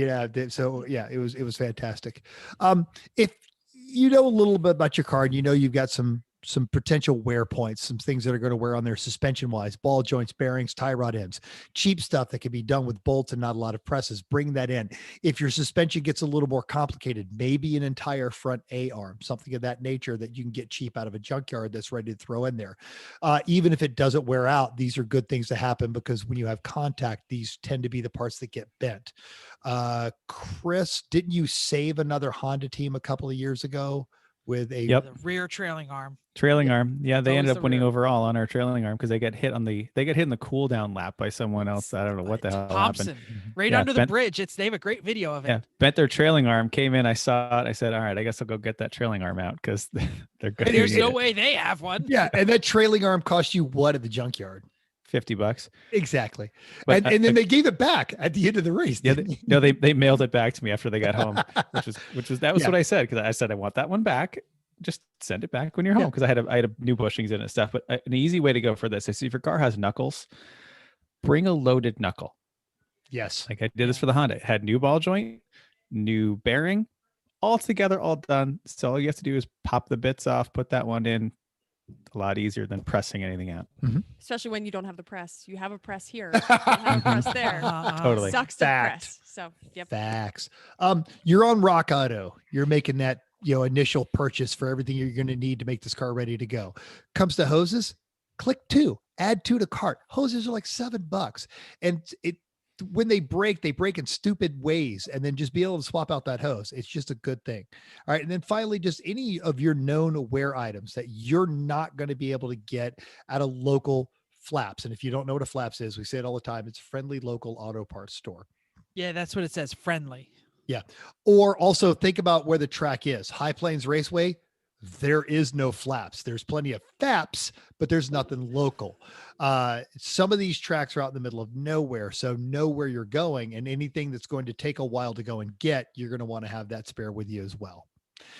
so yeah, it was fantastic. If you know a little bit about your car and you've got some potential wear points, some things that are going to wear on there suspension wise, ball joints, bearings, tie rod ends, cheap stuff that can be done with bolts and not a lot of presses, bring that in. If your suspension gets a little more complicated, maybe an entire front A-arm, something of that nature that you can get cheap out of a junkyard that's ready to throw in there. Even if it doesn't wear out, these are good things to happen because when you have contact, these tend to be the parts that get bent. Chris, didn't you save another Honda team a couple of years ago with a Yep. The rear trailing arm. Trailing arm. Yeah, they Always ended the up winning rear. overall on our trailing arm because they got hit in the cool down lap by someone else. I don't know what the hell Thompson, happened. right Yeah, under the bent- bridge. They have a great video of it. Yeah, bent their trailing arm, came in, I saw it, I said, all right, I guess I'll go get that trailing arm out because they're good. There's no way they have one. Yeah, and that trailing arm cost you what at the junkyard? $50. Exactly. But and then they gave it back at the end of the race. Yeah, didn't they mailed it back to me after they got home, which was Yeah. what I said because I said I want that one back. Just send it back when you're home because I had a new bushings in it and stuff. But an easy way to go for this is if your car has knuckles, bring a loaded knuckle. Yes. Like I did this for the Honda. It had new ball joint, new bearing, all together, all done. So all you have to do is pop the bits off, put that one in. A lot easier than pressing anything out. Especially when you don't have the press. You have a press here. You don't have a press there. Totally. Sucks to Fact. press. So, yep. Facts. You're on Rock Auto. You're making that initial purchase for everything you're going to need to make this car ready to go. Comes to hoses, click 2, add 2 to cart. Hoses are like $7, and when they break in stupid ways, and then just be able to swap out that hose. It's just a good thing. All right. And then finally, just any of your known wear items that you're not going to be able to get at a local Flaps. And if you don't know what a Flaps is, we say it all the time. It's a friendly local auto parts store. Yeah, that's what it says. Friendly. Yeah. Or also think about where the track is. High Plains Raceway, there is no Flaps. There's plenty of FAPs, but there's nothing local. Some of these tracks are out in the middle of nowhere. So know where you're going, and anything that's going to take a while to go and get, you're going to want to have that spare with you as well.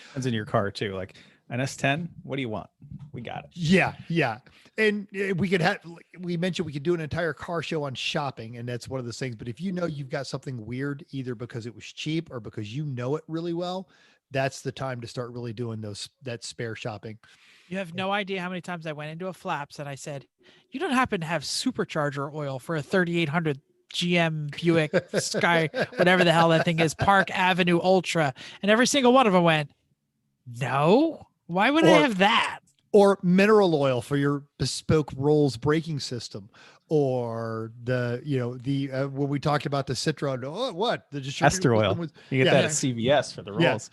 Depends in your car too. Like an S10, what do you want? We got it. Yeah. Yeah. And we could have, we mentioned we could do an entire car show on shopping, and that's one of those things. But if you know you've got something weird, either because it was cheap or because you know it really well, that's the time to start really doing that spare shopping. You have no idea how many times I went into a Flaps and I said, you don't happen to have supercharger oil for a 3800 GM Buick Sky, whatever the hell that thing is, Park Avenue Ultra. And every single one of them went, no, why would I have that? Or mineral oil for your bespoke Rolls braking system, or when we talked about the Citron, the distributor Castor oil. You get that at CVS for the rolls.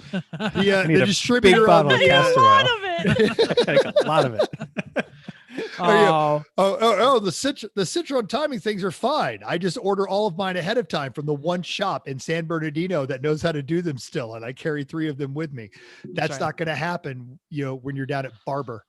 Yeah, the distributor big bottle of castor A oil. lot of it. A lot of it. The Citron timing things are fine. I just order all of mine ahead of time from the one shop in San Bernardino that knows how to do them still, and I carry 3 of them with me. That's not going to happen, when you're down at Barber.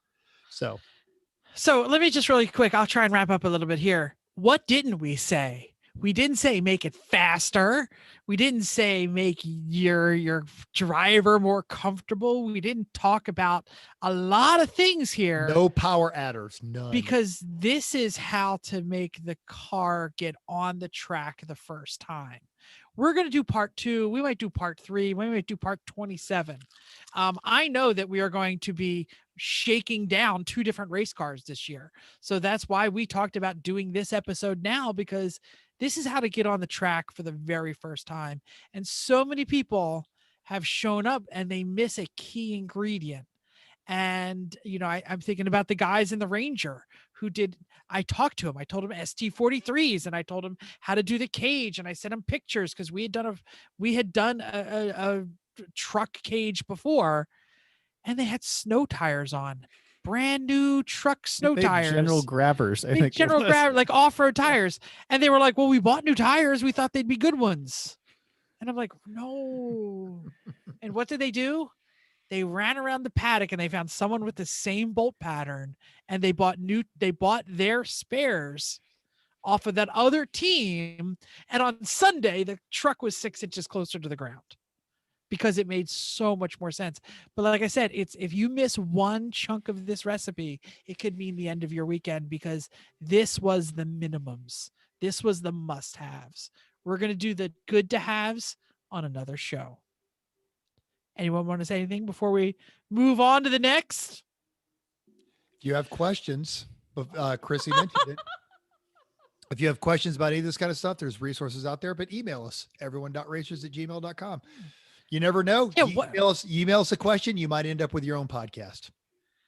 So let me just really quick, I'll try and wrap up a little bit here. What didn't we say? We didn't say make it faster. We didn't say make your driver more comfortable. We didn't talk about a lot of things here. No power adders, none. Because this is how to make the car get on the track the first time. We're going to do part 2. We might do part 3. We might do part 27. I know that we are going to be shaking down 2 different race cars this year. So that's why we talked about doing this episode now, because this is how to get on the track for the very first time. And so many people have shown up and they miss a key ingredient. And, I'm thinking about the guys in the Ranger who I talked to him. I told him ST43s, and I told him how to do the cage. And I sent him pictures because we had done a truck cage before. and they had snow tires on, brand new truck snow They had tires. General Grabbers, I Big think. it General was. Grab, like off-road tires. And they were like, well, we bought new tires. We thought they'd be good ones. And I'm like, no. And what did they do? They ran around the paddock and they found someone with the same bolt pattern, and they bought their spares off of that other team. And on Sunday, the truck was 6 inches closer to the ground because it made so much more sense. But like I said, it's if you miss one chunk of this recipe, it could mean the end of your weekend, because this was the minimums. This was the must-haves. We're going to do the good to haves on another show. Anyone want to say anything before we move on to the next? If you have questions, Chrissy mentioned it. If you have questions about any of this kind of stuff, there's resources out there, but email us, everyone.racers@gmail.com. You never know. Yeah, email us a question. You might end up with your own podcast.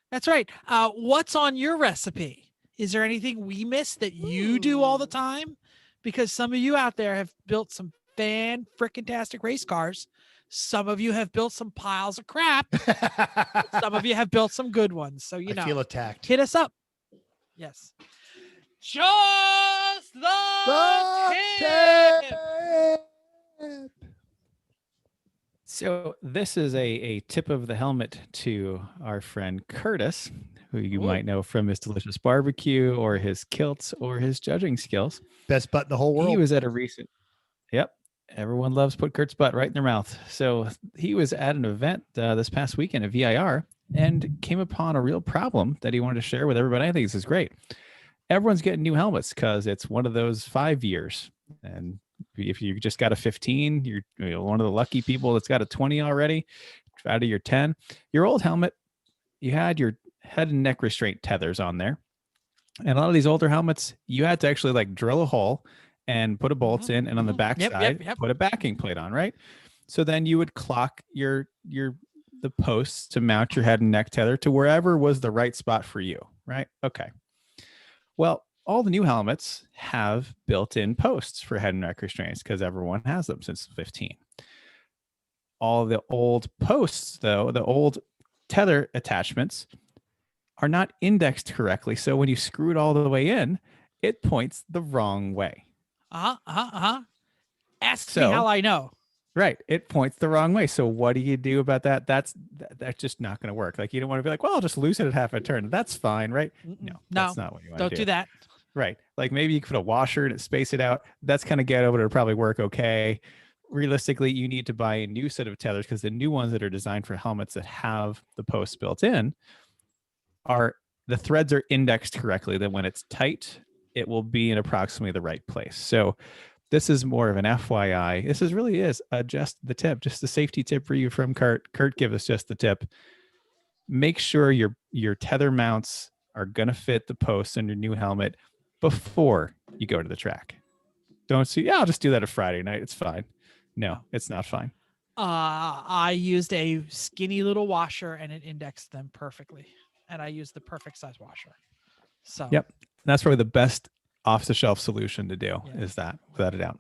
That's right. What's on your recipe? Is there anything we missed that you do all the time? Because some of you out there have built some fan-frickin-tastic race cars. Some of you have built some piles of crap. Some of you have built some good ones. So, I feel attacked. hit us up. Yes. Just the tip. So this is a tip of the helmet to our friend Curtis, who you might know from his delicious barbecue or his kilts or his judging skills. Best butt in the whole world. He was at a recent, everyone loves put Kurt's butt right in their mouth. So he was at an event this past weekend at VIR and came upon a real problem that he wanted to share with everybody. I think this is great. Everyone's getting new helmets because it's one of those 5 years. And if you just got a 15, you're one of the lucky people that's got a 20 already out of your 10. Your old helmet, you had your head and neck restraint tethers on there. And a lot of these older helmets, you had to actually like drill a hole and put a bolt in, and on the back side, put a backing plate on, right? So then you would clock the posts to mount your head and neck tether to wherever was the right spot for you, right? Okay. Well, all the new helmets have built-in posts for head and neck restraints because everyone has them since 15. All the old posts, though, the old tether attachments are not indexed correctly. So when you screw it all the way in, it points the wrong way. Ask me how I know. Right. It points the wrong way. So what do you do about that? That's just not going to work. Like, you don't want to be like, well, I'll just loosen it half a turn. That's fine, right? No, that's not what you want to do. Don't do that. Right. Like maybe you could put a washer to space it out. That's kind of ghetto, but it'll probably work okay. Realistically, you need to buy a new set of tethers because the new ones that are designed for helmets that have the posts built in the threads are indexed correctly. That when it's tight, it will be in approximately the right place. So this is more of an FYI. This really is just the tip, just the safety tip for you from Kurt. Kurt, give us just the tip. Make sure your tether mounts are going to fit the posts on your new helmet before you go to the track. Don't see, I'll just do that a Friday night. It's fine. No, it's not fine. I used a skinny little washer and it indexed them perfectly. And I used the perfect size washer. So yep. That's probably the best off-the-shelf solution to do is that, without a doubt.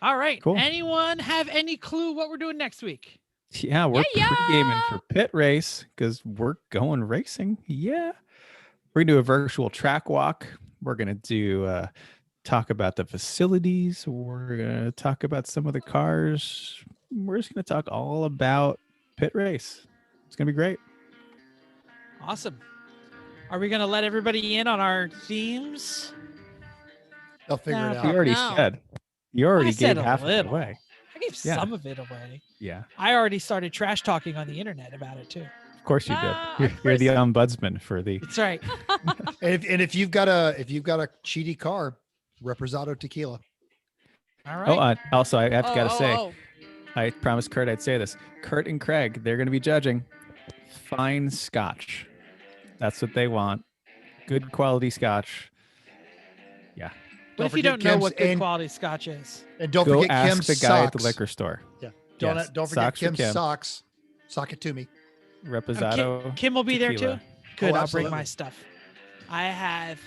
All right. Cool. Anyone have any clue what we're doing next week? Yeah, we're pre-gaming for pit race because we're going racing. Yeah. We're going to do a virtual track walk. We're going to do talk about the facilities. We're going to talk about some of the cars. We're just going to talk all about pit race. It's going to be great. Awesome. Are we going to let everybody in on our themes? They'll figure it out. You already said. You already gave half of it little. away. I gave some of it away. Yeah. I already started trash talking on the internet about it too. Of course you did. You're the ombudsman for the. That's right. and if you've got a cheaty car, Reposado Tequila. All right. Oh, also I have got to say, I promised Kurt I'd say this. Kurt and Craig, they're going to be judging fine scotch. That's what they want. Good quality scotch. Yeah. What if you don't know what good quality scotch is? And don't Go forget ask Kim's the guy socks. at the liquor store. Yeah. Yes. Don't forget Socks for Kim's Kim. socks. Sock it to me. Reposado. Kim will be there tequila. too. Good. I'll bring absolutely. my stuff. I have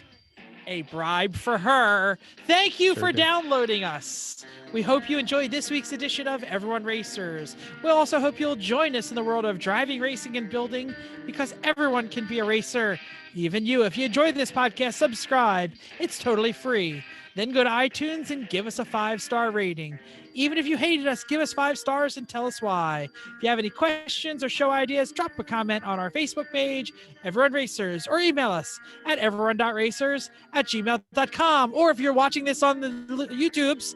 A bribe for her. Thank you Sure for did. downloading us. We hope you enjoyed this week's edition of Everyone Racers. We also hope you'll join us in the world of driving, racing, and building, because everyone can be a racer, even you. If you enjoyed this podcast, subscribe. It's totally free. Then go to iTunes and give us a 5-star rating. Even if you hated us, give us 5 stars and tell us why. If you have any questions or show ideas, drop a comment on our Facebook page, Everyone Racers, or email us at everyone.racers@gmail.com. Or if you're watching this on the YouTubes,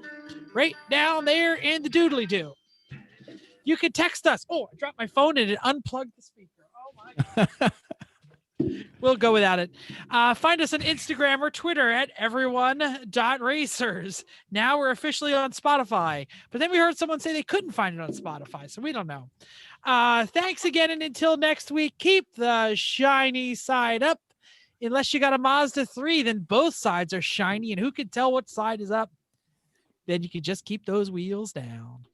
right down there in the doodly doo, you can text us. Oh, I dropped my phone and it unplugged the speaker. Oh my God. We'll go without it. Find us on Instagram or Twitter at everyone.racers. Now we're officially on Spotify, but then we heard someone say they couldn't find it on Spotify, so we don't know. Thanks again, and until next week, keep the shiny side up. Unless you got a Mazda 3, then both sides are shiny, and who can tell what side is up? Then you can just keep those wheels down.